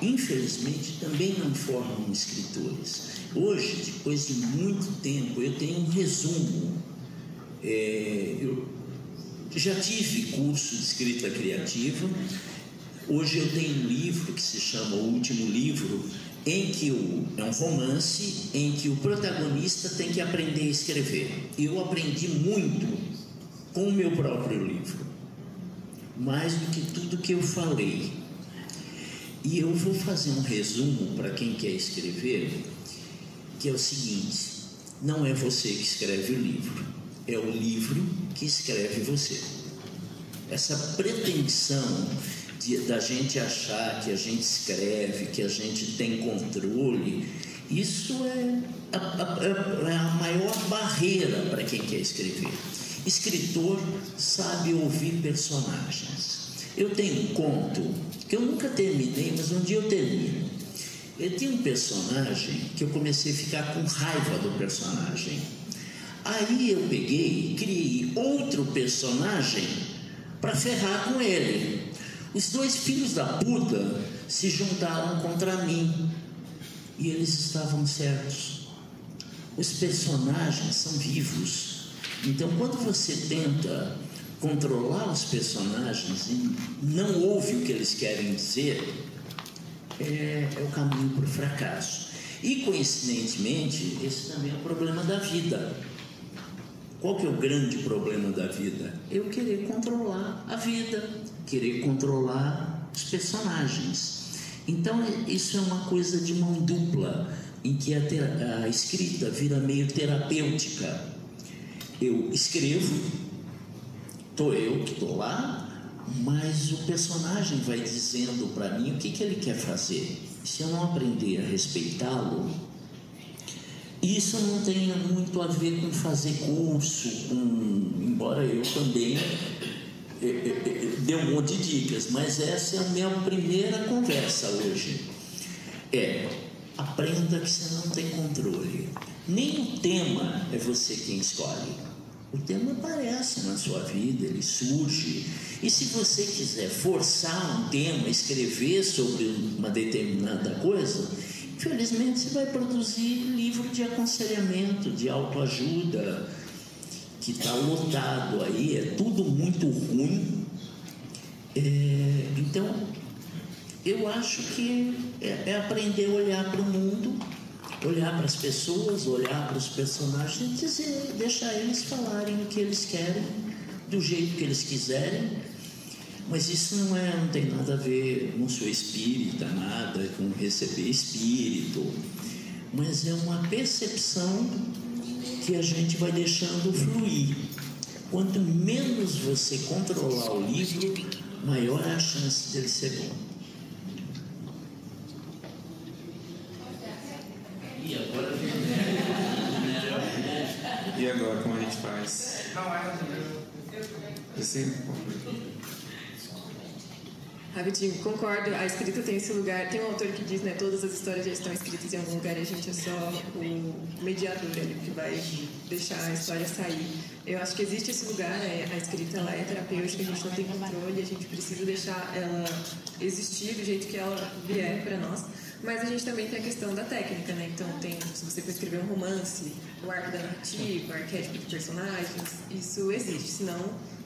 infelizmente, também não formam escritores. Hoje, depois de muito tempo, eu tenho um resumo. Eu já tive curso de escrita criativa. Hoje eu tenho um livro que se chama O Último Livro, em que é um romance em que o protagonista tem que aprender a escrever. E eu aprendi muito com o meu próprio livro, mais do que tudo que eu falei. E eu vou fazer um resumo para quem quer escrever, que é o seguinte: não é você que escreve o livro, é o livro que escreve você. Essa pretensão da gente achar que a gente escreve, que a gente tem controle, isso é a maior barreira para quem quer escrever. Escritor sabe ouvir personagens. Eu tenho um conto que eu nunca terminei, mas um dia eu termino. Eu tinha um personagem que eu comecei a ficar com raiva do personagem. Aí eu peguei e criei outro personagem para ferrar com ele. Os dois filhos da puta se juntaram contra mim e eles estavam certos. Os personagens são vivos. Então, quando você tenta controlar os personagens e não ouve o que eles querem dizer, é o caminho para o fracasso. E, coincidentemente, esse também é o problema da vida. Qual que é o grande problema da vida? Eu querer controlar a vida, querer controlar os personagens. Então, isso é uma coisa de mão dupla, em que a escrita vira meio terapêutica. Eu escrevo, eu que estou lá, mas o personagem vai dizendo para mim o que ele quer fazer. Se eu não aprender a respeitá-lo, isso não tem muito a ver com fazer curso, embora eu também dê um monte de dicas, mas essa é a minha primeira conversa hoje. Aprenda que você não tem controle. Nem o tema é você quem escolhe. O tema aparece na sua vida, ele surge. E se você quiser forçar um tema, escrever sobre uma determinada coisa, infelizmente você vai produzir livro de aconselhamento, de autoajuda, que está lotado aí, é tudo muito ruim. Então, eu acho que é aprender a olhar para o mundo, olhar para as pessoas, olhar para os personagens e deixar eles falarem o que eles querem, do jeito que eles quiserem. Mas isso não tem nada a ver, não sou espírita, nada com receber espírito, mas é uma percepção que a gente vai deixando fluir. Quanto menos você controlar o livro, maior é a chance dele ser bom. E agora, como a gente faz? Assim? Rapidinho, concordo, a escrita tem esse lugar, tem um autor que diz, né, todas as histórias já estão escritas em algum lugar e a gente é só o mediador ali, que vai deixar a história sair. Eu acho que existe esse lugar, a escrita ela é terapêutica, a gente não tem controle, a gente precisa deixar ela existir do jeito que ela vier para nós, mas a gente também tem a questão da técnica, né, então se você for escrever um romance, o arco da narrativa, o arquétipo de personagens, isso existe, senão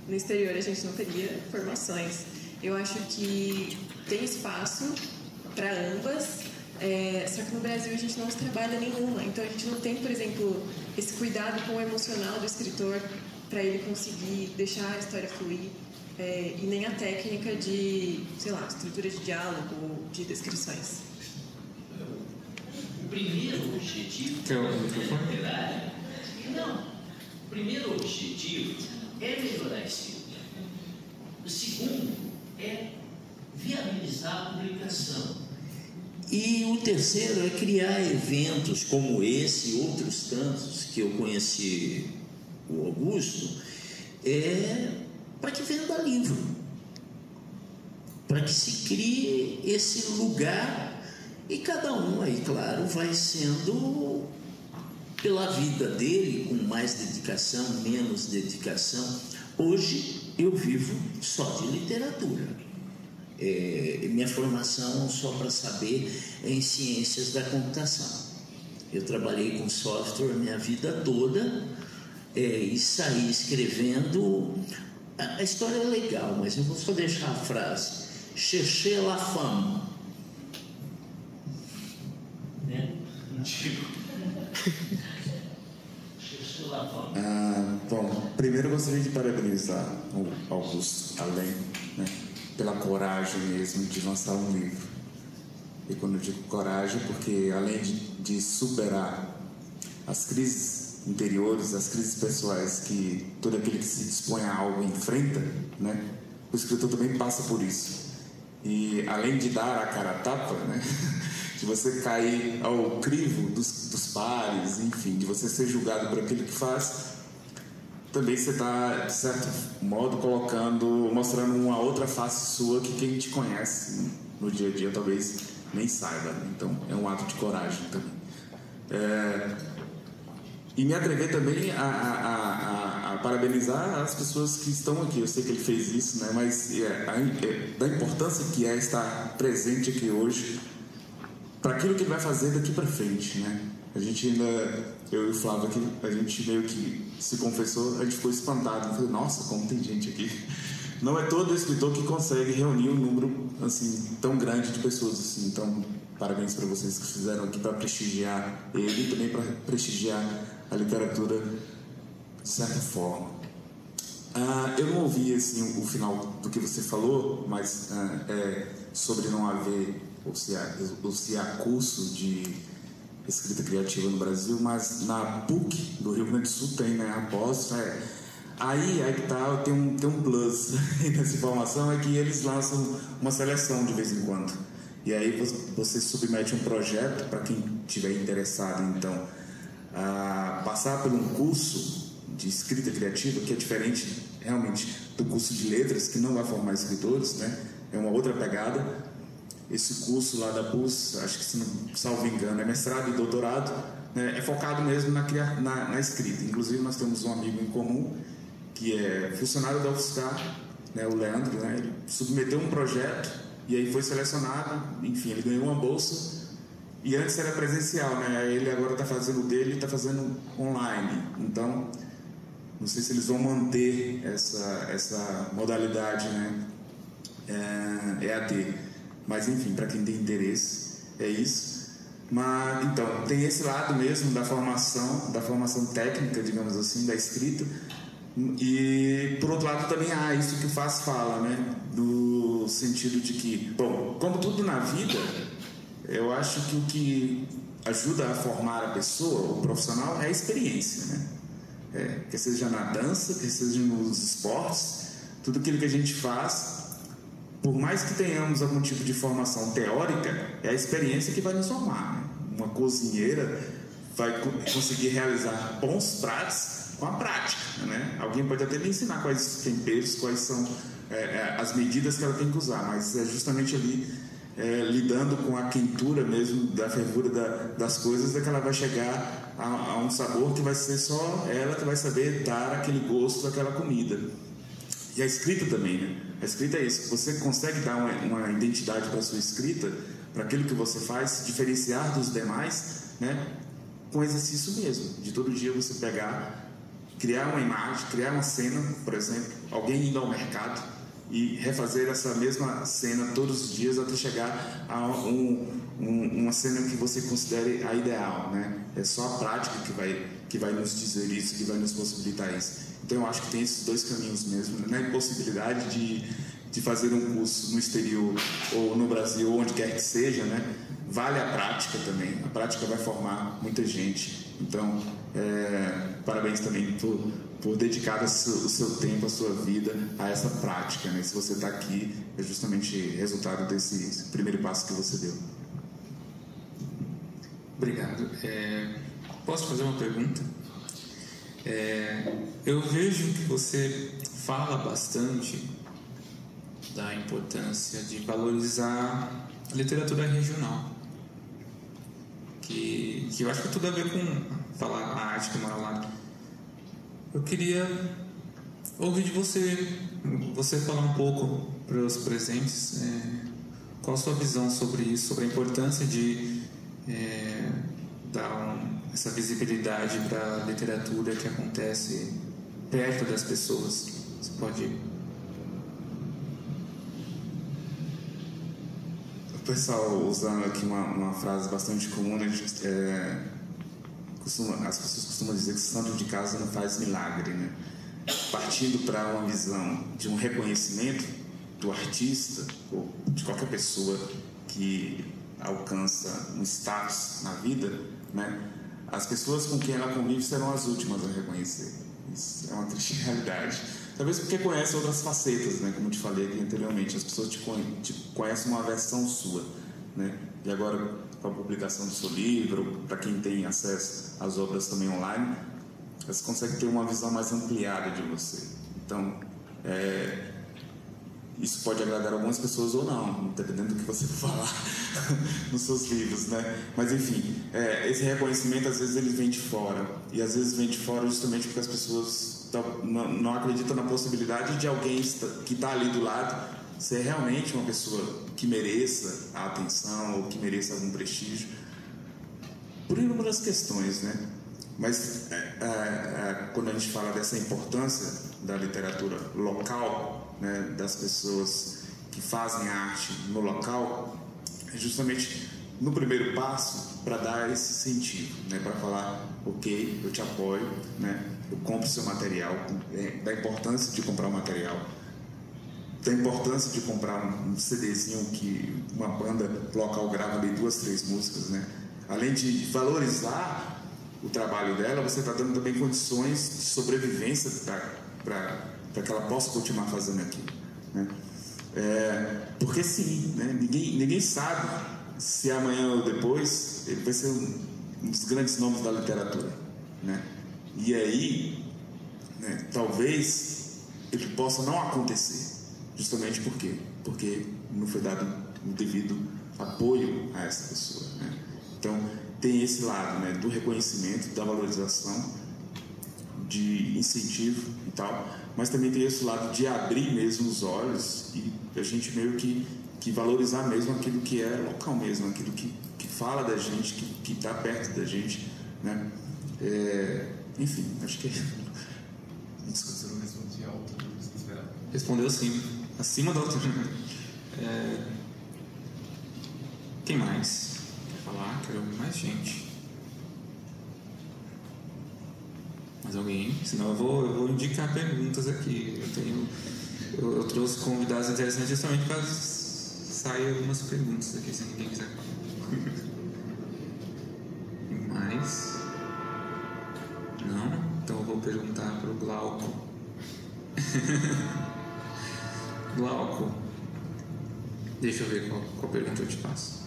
no exterior a gente não teria formações. Eu acho que tem espaço para ambas, só que no Brasil a gente não trabalha nenhuma. Então a gente não tem, por exemplo, esse cuidado com o emocional do escritor para ele conseguir deixar a história fluir, e nem a técnica de, sei lá, estrutura de diálogo ou de descrições. O primeiro objetivo literário, o primeiro objetivo é melhorar a escrita. O segundo é viabilizar a publicação. E o terceiro é criar eventos como esse e outros tantos que eu conheci o Augusto, para que venda livro, para que se crie esse lugar e cada um aí, claro, vai sendo pela vida dele, com mais dedicação, menos dedicação. Hoje eu vivo só de literatura. Minha formação, só para saber, é em ciências da computação. Eu trabalhei com software minha vida toda e saí escrevendo. A história é legal, mas eu vou só deixar a frase: cherchez la femme. Né? Bom, primeiro eu gostaria de parabenizar o Augusto, além, né, pela coragem mesmo de lançar um livro. E quando eu digo coragem, porque além de superar as crises interiores, as crises pessoais que todo aquele que se dispõe a algo enfrenta, né, o escritor também passa por isso. E além de dar a cara a tapa, né, de você cair ao crivo dos pares, enfim, de você ser julgado por aquilo que faz, também você está, de certo modo, mostrando uma outra face sua que quem te conhece no dia a dia talvez nem saiba. Então, é um ato de coragem também. E me atrever também a parabenizar as pessoas que estão aqui. Eu sei que ele fez isso, né? Mas da importância que é estar presente aqui hoje para aquilo que ele vai fazer daqui para frente, né? A gente ainda, eu e o Flávio aqui, a gente meio que se confessou, a gente ficou espantado, falei, nossa, como tem gente aqui não é todo escritor que consegue reunir um número assim tão grande de pessoas assim. Então, parabéns para vocês que fizeram aqui para prestigiar ele e também para prestigiar a literatura de certa forma. Eu não ouvi assim, o final do que você falou, mas sobre não haver ou se há curso de escrita criativa no Brasil, mas na PUC do Rio Grande do Sul tem, né? Após, aí que tá, tem um plus nessa informação, é que eles lançam uma seleção de vez em quando. E aí você submete um projeto para quem estiver interessado, então, a passar por um curso de escrita criativa, que é diferente realmente do curso de letras, que não vai formar escritores, né? É uma outra pegada. Esse curso lá da PUC, acho que, se não salvo engano, é mestrado e doutorado, né? É focado mesmo na escrita. Inclusive, nós temos um amigo em comum, que é funcionário da UFSCar, né? O Leandro, né? Ele submeteu um projeto e aí foi selecionado, enfim, ele ganhou uma bolsa. E antes era presencial, né? Ele agora está fazendo o dele e está fazendo online. Então, não sei se eles vão manter essa modalidade, né? EAD. Mas, enfim, para quem tem interesse, é isso. Mas, então, tem esse lado mesmo da formação técnica, digamos assim, da escrita. E, por outro lado, também há isso que o Faz fala, né? Do sentido de que, bom, como tudo na vida, eu acho que o que ajuda a formar a pessoa, o profissional, é a experiência, né? Quer seja na dança, quer seja nos esportes, tudo aquilo que a gente faz, por mais que tenhamos algum tipo de formação teórica, é a experiência que vai nos formar, né? Uma cozinheira vai conseguir realizar bons pratos com a prática, né? Alguém pode até lhe ensinar quais temperos, quais são as medidas que ela tem que usar, mas é justamente ali lidando com a quentura mesmo, da fervura das coisas, é que ela vai chegar a um sabor que vai ser só ela que vai saber dar aquele gosto daquela comida. E a escrita também, né? A escrita é isso, você consegue dar uma identidade para a sua escrita, para aquilo que você faz, se diferenciar dos demais, né? Com exercício mesmo, de todo dia você pegar, criar uma imagem, criar uma cena, por exemplo, alguém indo ao mercado e refazer essa mesma cena todos os dias até chegar a uma cena que você considere a ideal, né? É só a prática que vai nos dizer isso, que vai nos possibilitar isso. Então eu acho que tem esses dois caminhos mesmo, na impossibilidade de fazer um curso no exterior ou no Brasil, onde quer que seja, né? Vale a prática também, a prática vai formar muita gente. Então, parabéns também por dedicar o seu tempo, a sua vida a essa prática, né? Se você está aqui, é justamente resultado desse primeiro passo que você deu. Obrigado. Posso fazer uma pergunta? Eu vejo que você fala bastante da importância de valorizar a literatura regional, que eu acho que tem tudo a ver com falar a arte que mora lá. Eu queria ouvir de você falar um pouco para os presentes, qual a sua visão sobre isso, sobre a importância de dar essa visibilidade para a literatura que acontece perto das pessoas. Você pode... O pessoal usando aqui uma frase bastante comum, né? As pessoas costumam dizer que santo de casa não faz milagre, né? Partindo para uma visão de um reconhecimento do artista ou de qualquer pessoa que alcança um status na vida, né? As pessoas com quem ela convive serão as últimas a reconhecer. Isso é uma triste realidade. Talvez porque conhecem outras facetas, né? Como eu te falei aqui anteriormente, as pessoas te conhecem uma versão sua, né? E agora, com a publicação do seu livro, para quem tem acesso às obras também online, você consegue ter uma visão mais ampliada de você. Então, isso pode agradar algumas pessoas ou não, dependendo do que você falar nos seus livros, né? Mas, enfim, esse reconhecimento, às vezes, ele vem de fora. E, às vezes, vem de fora justamente porque as pessoas não acreditam na possibilidade de alguém que está ali do lado ser realmente uma pessoa que mereça a atenção ou que mereça algum prestígio. Por inúmeras questões, né? Mas, quando a gente fala dessa importância da literatura local, né, das pessoas que fazem arte no local é justamente no primeiro passo para dar esse sentido, né, para falar, ok, eu te apoio, né, eu compro seu material, da importância de comprar o material, da importância de comprar um CDzinho que uma banda local grava ali 2, 3 músicas, né? Além de valorizar o trabalho dela, você está dando também condições de sobrevivência para que ela possa continuar fazendo aquilo, né? Porque sim, né? Ninguém sabe se amanhã ou depois ele vai ser um dos grandes nomes da literatura, né? E aí, né, talvez ele possa não acontecer, justamente porque não foi dado o devido apoio a essa pessoa, né? Então tem esse lado, né, do reconhecimento, da valorização, de incentivo e tal, mas também tem esse lado de abrir mesmo os olhos e a gente meio que valorizar mesmo aquilo que é local mesmo, aquilo que fala da gente, que está perto da gente, né? Enfim, acho que desculpa, você não respondi à altura do que esperava. Respondeu sim, acima da altura. Quem mais quer falar? Quero ouvir mais gente. Mais alguém? Senão eu vou indicar perguntas aqui. Eu trouxe convidados interessantes justamente para sair algumas perguntas aqui, se ninguém quiser. Mais? Não? Então eu vou perguntar para o Glauco. Glauco, deixa eu ver qual pergunta eu te faço.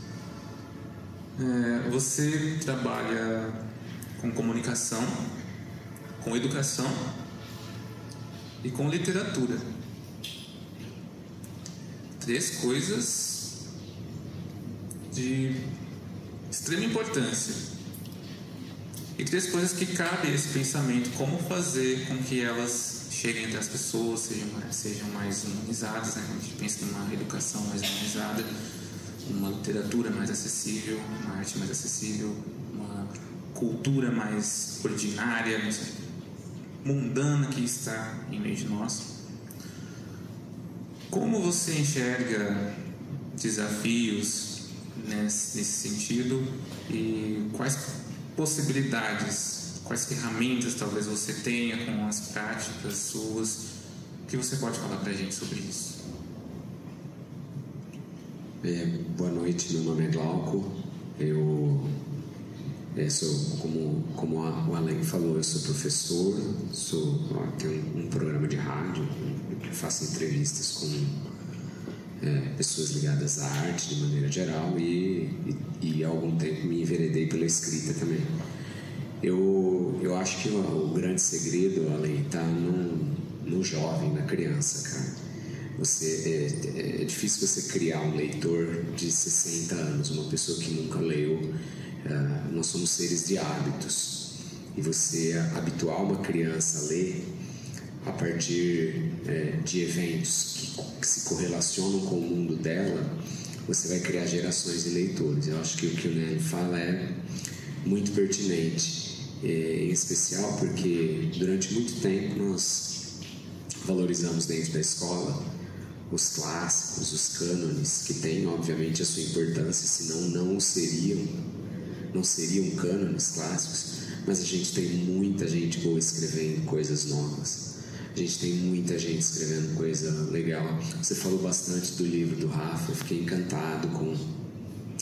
Você trabalha com comunicação, com educação e com literatura. 3 coisas de extrema importância. E 3 coisas que cabe a esse pensamento, como fazer com que elas cheguem entre as pessoas, sejam mais humanizadas, né? A gente pensa numa educação mais humanizada, uma literatura mais acessível, uma arte mais acessível, uma cultura mais ordinária, mundana que está em meio de nós. Como você enxerga desafios nesse sentido e quais possibilidades, quais ferramentas talvez você tenha com as práticas suas? O que você pode falar para a gente sobre isso? Boa noite, meu nome é Glauco. Eu sou, como o Alain falou, eu sou professor, tenho um programa de rádio, faço entrevistas com pessoas ligadas à arte de maneira geral e há algum tempo me enveredei pela escrita também. Eu acho que o grande segredo, Alain, está no jovem, na criança, cara. É difícil você criar um leitor de 60 anos, uma pessoa que nunca leu. Nós somos seres de hábitos, e você habituar uma criança a ler a partir de eventos que se correlacionam com o mundo dela, você vai criar gerações de leitores. Eu acho que o que o Nelly fala é muito pertinente, em especial porque durante muito tempo nós valorizamos dentro da escola os clássicos, os cânones, que têm obviamente a sua importância, senão não seriam cânones clássicos, mas a gente tem muita gente boa escrevendo coisas novas, a gente tem muita gente escrevendo coisa legal. Você falou bastante do livro do Rafa, eu fiquei encantado com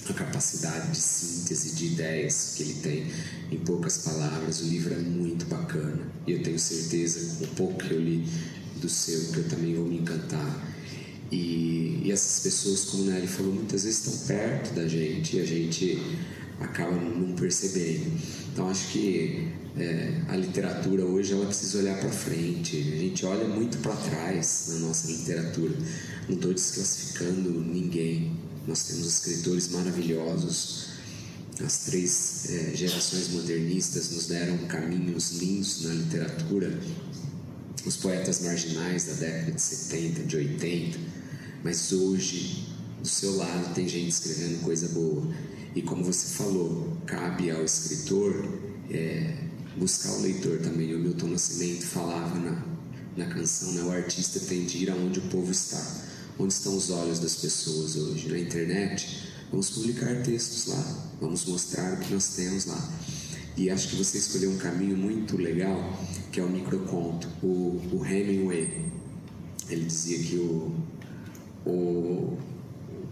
a capacidade de síntese de ideias que ele tem em poucas palavras. O livro é muito bacana e eu tenho certeza, com o pouco que eu li do seu, que eu também vou me encantar. E essas pessoas, como o Nelly falou, muitas vezes estão perto da gente e a gente acaba não percebendo. Então acho que a literatura hoje ela precisa olhar para frente. A gente olha muito para trás na nossa literatura. Não estou desclassificando ninguém. Nós temos escritores maravilhosos. As 3 gerações modernistas nos deram caminhos lindos na literatura. Os poetas marginais da década de 70, de 80. Mas hoje, do seu lado, tem gente escrevendo coisa boa. E como você falou, cabe ao escritor buscar o leitor também. O Milton Nascimento falava na canção, né? O artista tem de ir aonde o povo está. Onde estão os olhos das pessoas hoje? Na internet? Vamos publicar textos lá, vamos mostrar o que nós temos lá. E acho que você escolheu um caminho muito legal, que é o microconto. O Hemingway, ele dizia que o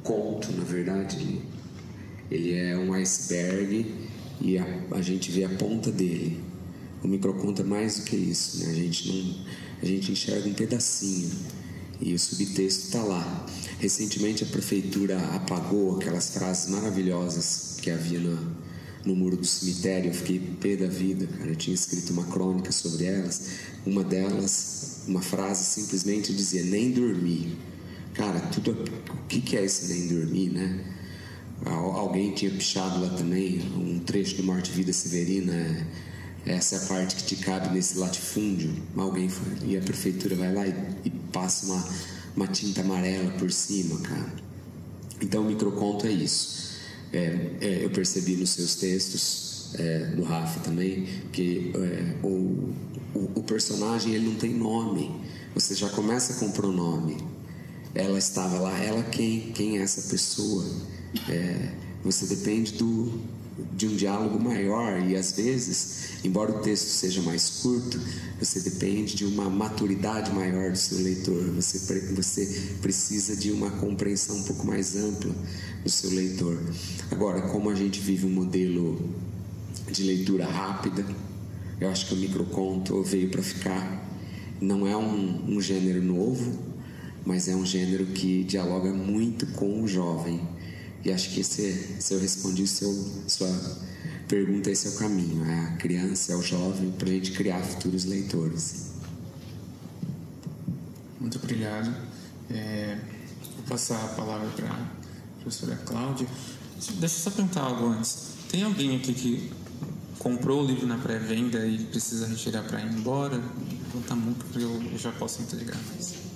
conto, na verdade, ele é um iceberg e a gente vê a ponta dele. O microconto é mais do que isso, né? A gente enxerga um pedacinho e o subtexto está lá. Recentemente a prefeitura apagou aquelas frases maravilhosas que havia no muro do cemitério. Eu fiquei pé da vida, cara. Eu tinha escrito uma crônica sobre elas. Uma delas, uma frase simplesmente dizia: nem dormir. Cara, o que é esse nem dormir, né? Alguém tinha pichado lá também um trecho do Morte e Vida Severina. Essa é a parte que te cabe nesse latifúndio. Alguém foi, e a prefeitura vai lá e passa uma tinta amarela por cima, cara. Então o microconto é isso. Eu percebi nos seus textos, do Rafa também, que o personagem ele não tem nome. Você já começa com o pronome. Ela estava lá, ela quem é essa pessoa? Você depende de um diálogo maior e às vezes, embora o texto seja mais curto, você depende de uma maturidade maior do seu leitor. Você precisa de uma compreensão um pouco mais ampla do seu leitor. Agora, como a gente vive um modelo de leitura rápida, eu acho que o microconto veio para ficar. Não é um gênero novo, mas é um gênero que dialoga muito com o jovem. E acho que se eu respondi sua pergunta, esse é o caminho. É a criança, é o jovem, para a gente criar futuros leitores. Muito obrigado. Vou passar a palavra para a professora Cláudia. Deixa eu só perguntar algo antes. Tem alguém aqui que comprou o livro na pré-venda e precisa retirar para ir embora? Pergunta muito, porque eu já posso entregar mais.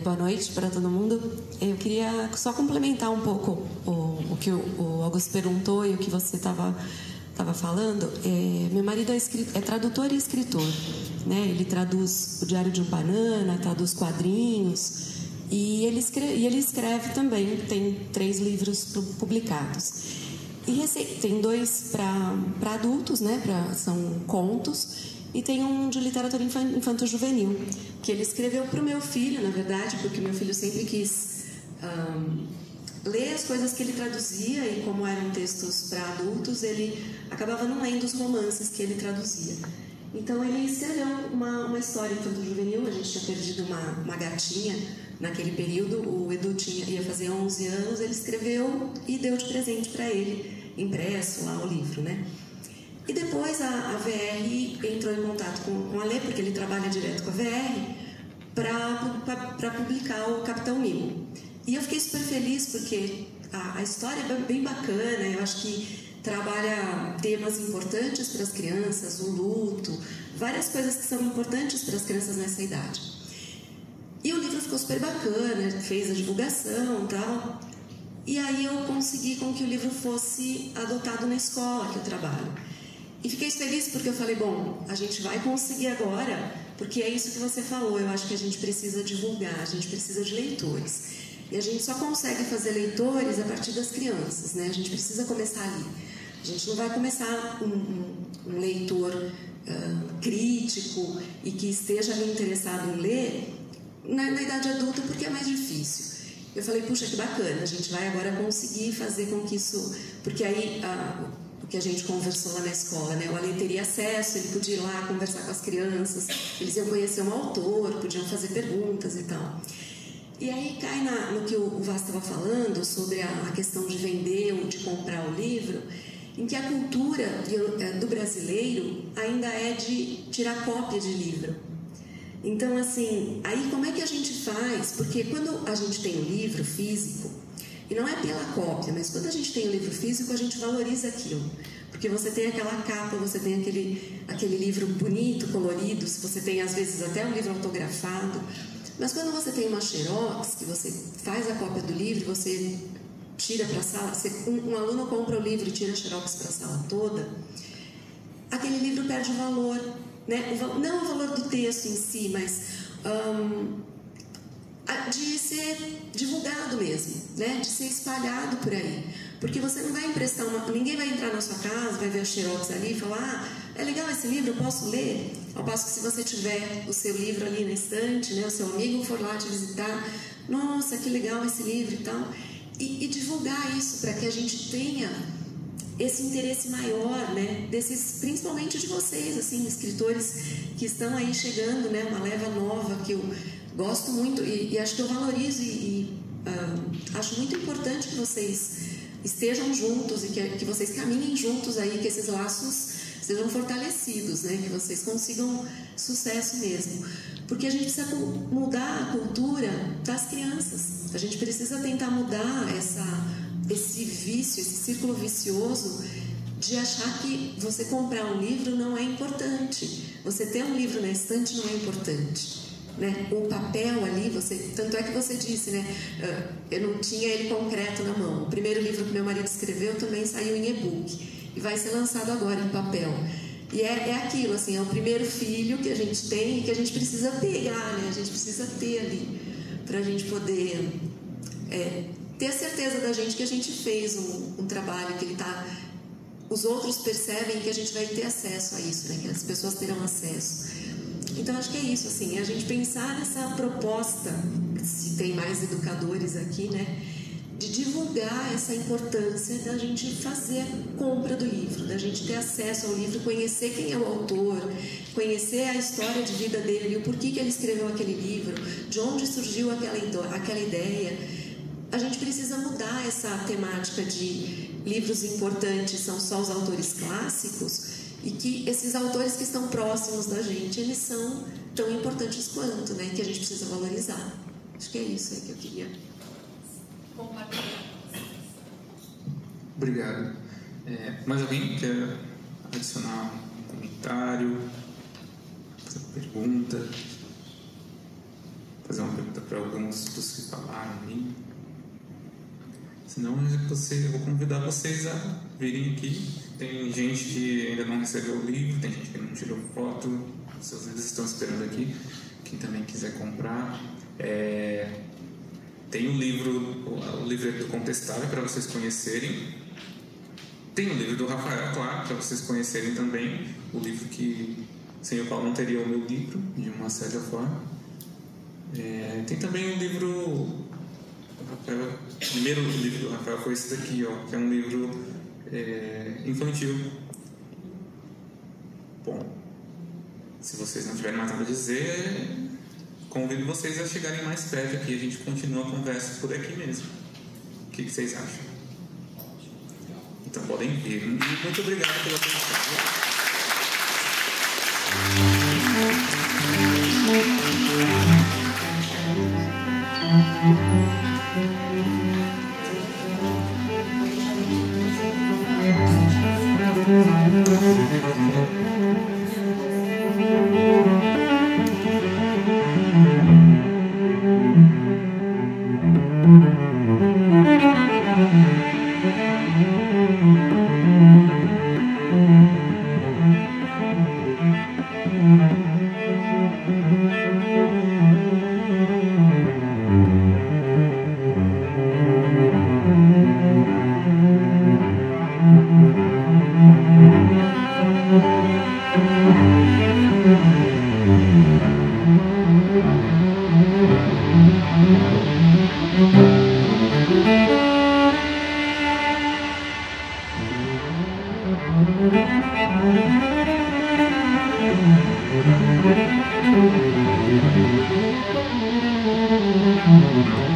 Boa noite para todo mundo. Eu queria só complementar um pouco o que o Augusto perguntou e o que você estava falando. Meu marido é tradutor e escritor, né? Ele traduz o Diário de um Banana, traduz quadrinhos e ele escreve também. Tem 3 livros publicados. E tem 2 para adultos, né? São contos. E tem um de literatura infanto-juvenil, que ele escreveu para o meu filho, na verdade, porque o meu filho sempre quis ler as coisas que ele traduzia, e como eram textos para adultos, ele acabava não lendo os romances que ele traduzia. Então ele escreveu uma história infanto-juvenil. A gente tinha perdido uma gatinha naquele período, o Edu ia fazer 11 anos, ele escreveu e deu de presente para ele, impresso lá o livro, né? E depois a VR entrou em contato com a Lê, porque ele trabalha direto com a VR, para publicar o Capitão Mimo. E eu fiquei super feliz, porque a história é bem bacana. Eu acho que trabalha temas importantes para as crianças, o luto, várias coisas que são importantes para as crianças nessa idade. E o livro ficou super bacana, fez a divulgação e tal. E aí eu consegui com que o livro fosse adotado na escola que eu trabalho. E fiquei feliz porque eu falei, bom, a gente vai conseguir agora, porque é isso que você falou. Eu acho que a gente precisa divulgar, a gente precisa de leitores. E a gente só consegue fazer leitores a partir das crianças, né? A gente precisa começar ali. A gente não vai começar um leitor crítico e que esteja ali interessado em ler na idade adulta, porque é mais difícil. Eu falei, puxa, que bacana, a gente vai agora conseguir fazer com que isso... Porque aí... o que a gente conversou lá na escola, né? O Ale teria acesso, ele podia ir lá conversar com as crianças, eles iam conhecer um autor, podiam fazer perguntas e tal. E aí cai no que o Vaz estava falando sobre a questão de vender ou de comprar o livro, em que a cultura do brasileiro ainda é de tirar cópia de livro. Então, assim, aí como é que a gente faz? Porque quando a gente tem o livro físico, e não é pela cópia, mas quando a gente tem o livro físico, a gente valoriza aquilo. Porque você tem aquela capa, você tem aquele livro bonito, colorido, você tem às vezes até um livro autografado. Mas quando você tem uma xerox, que você faz a cópia do livro, você tira para a sala, um aluno compra o livro e tira a xerox para a sala toda, aquele livro perde o valor, né? Não o valor do texto em si, mas de ser divulgado mesmo, né? De ser espalhado por aí. Porque você não vai emprestar ninguém vai entrar na sua casa, vai ver os xerox ali e falar: é legal esse livro, eu posso ler? Ao passo que se você tiver o seu livro ali na estante, né? O seu amigo for lá te visitar, nossa, que legal esse livro e tal. E divulgar isso para que a gente tenha esse interesse maior, né? Principalmente de vocês, assim, escritores que estão aí chegando, né? Uma leva nova que eu gosto muito e acho que eu valorizo acho muito importante que vocês estejam juntos e que vocês caminhem juntos aí, que esses laços sejam fortalecidos, né? Que vocês consigam sucesso mesmo. Porque a gente precisa mudar a cultura das crianças. A gente precisa tentar mudar esse vício, esse círculo vicioso de achar que você comprar um livro não é importante. Você ter um livro na estante não é importante. Né? O papel ali, tanto é que você disse, né? Eu não tinha ele concreto na mão. O primeiro livro que meu marido escreveu também saiu em e-book e vai ser lançado agora em papel. E é aquilo, assim, é o primeiro filho que a gente tem e que a gente precisa pegar, né? A gente precisa ter ali para a gente poder ter a certeza da gente que a gente fez um trabalho que ele tá. Os outros percebem que a gente vai ter acesso a isso, né? Que as pessoas terão acesso. Então, acho que é isso, assim, a gente pensar nessa proposta, se tem mais educadores aqui, né, de divulgar essa importância da gente fazer a compra do livro, da gente ter acesso ao livro, conhecer quem é o autor, conhecer a história de vida dele, o porquê que ele escreveu aquele livro, de onde surgiu aquela ideia. A gente precisa mudar essa temática de livros importantes são só os autores clássicos, e que esses autores que estão próximos da gente, eles são tão importantes quanto, né? Que a gente precisa valorizar. Acho que é isso aí que eu queria compartilhar. Obrigado. Mais alguém quer adicionar um comentário, fazer uma pergunta, fazer uma pergunta para alguns dos que falaram ali? Senão eu vou convidar vocês a virem aqui. Tem gente que ainda não recebeu o livro, tem gente que não tirou foto, seus livros estão esperando aqui. Quem também quiser comprar. Tem o livreto do Contestável para vocês conhecerem. Tem o livro do Rafael, claro, para vocês conhecerem também. O livro sem o qual não teria o meu livro, de uma certa forma. Tem também um livro... O primeiro livro do Rafael foi esse daqui, que é um livro infantil. Bom, se vocês não tiverem mais nada a dizer, convido vocês a chegarem mais perto aqui. A gente continua a conversa por aqui mesmo. O que vocês acham? Então podem vir. Muito obrigado pela atenção.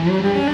Thank you.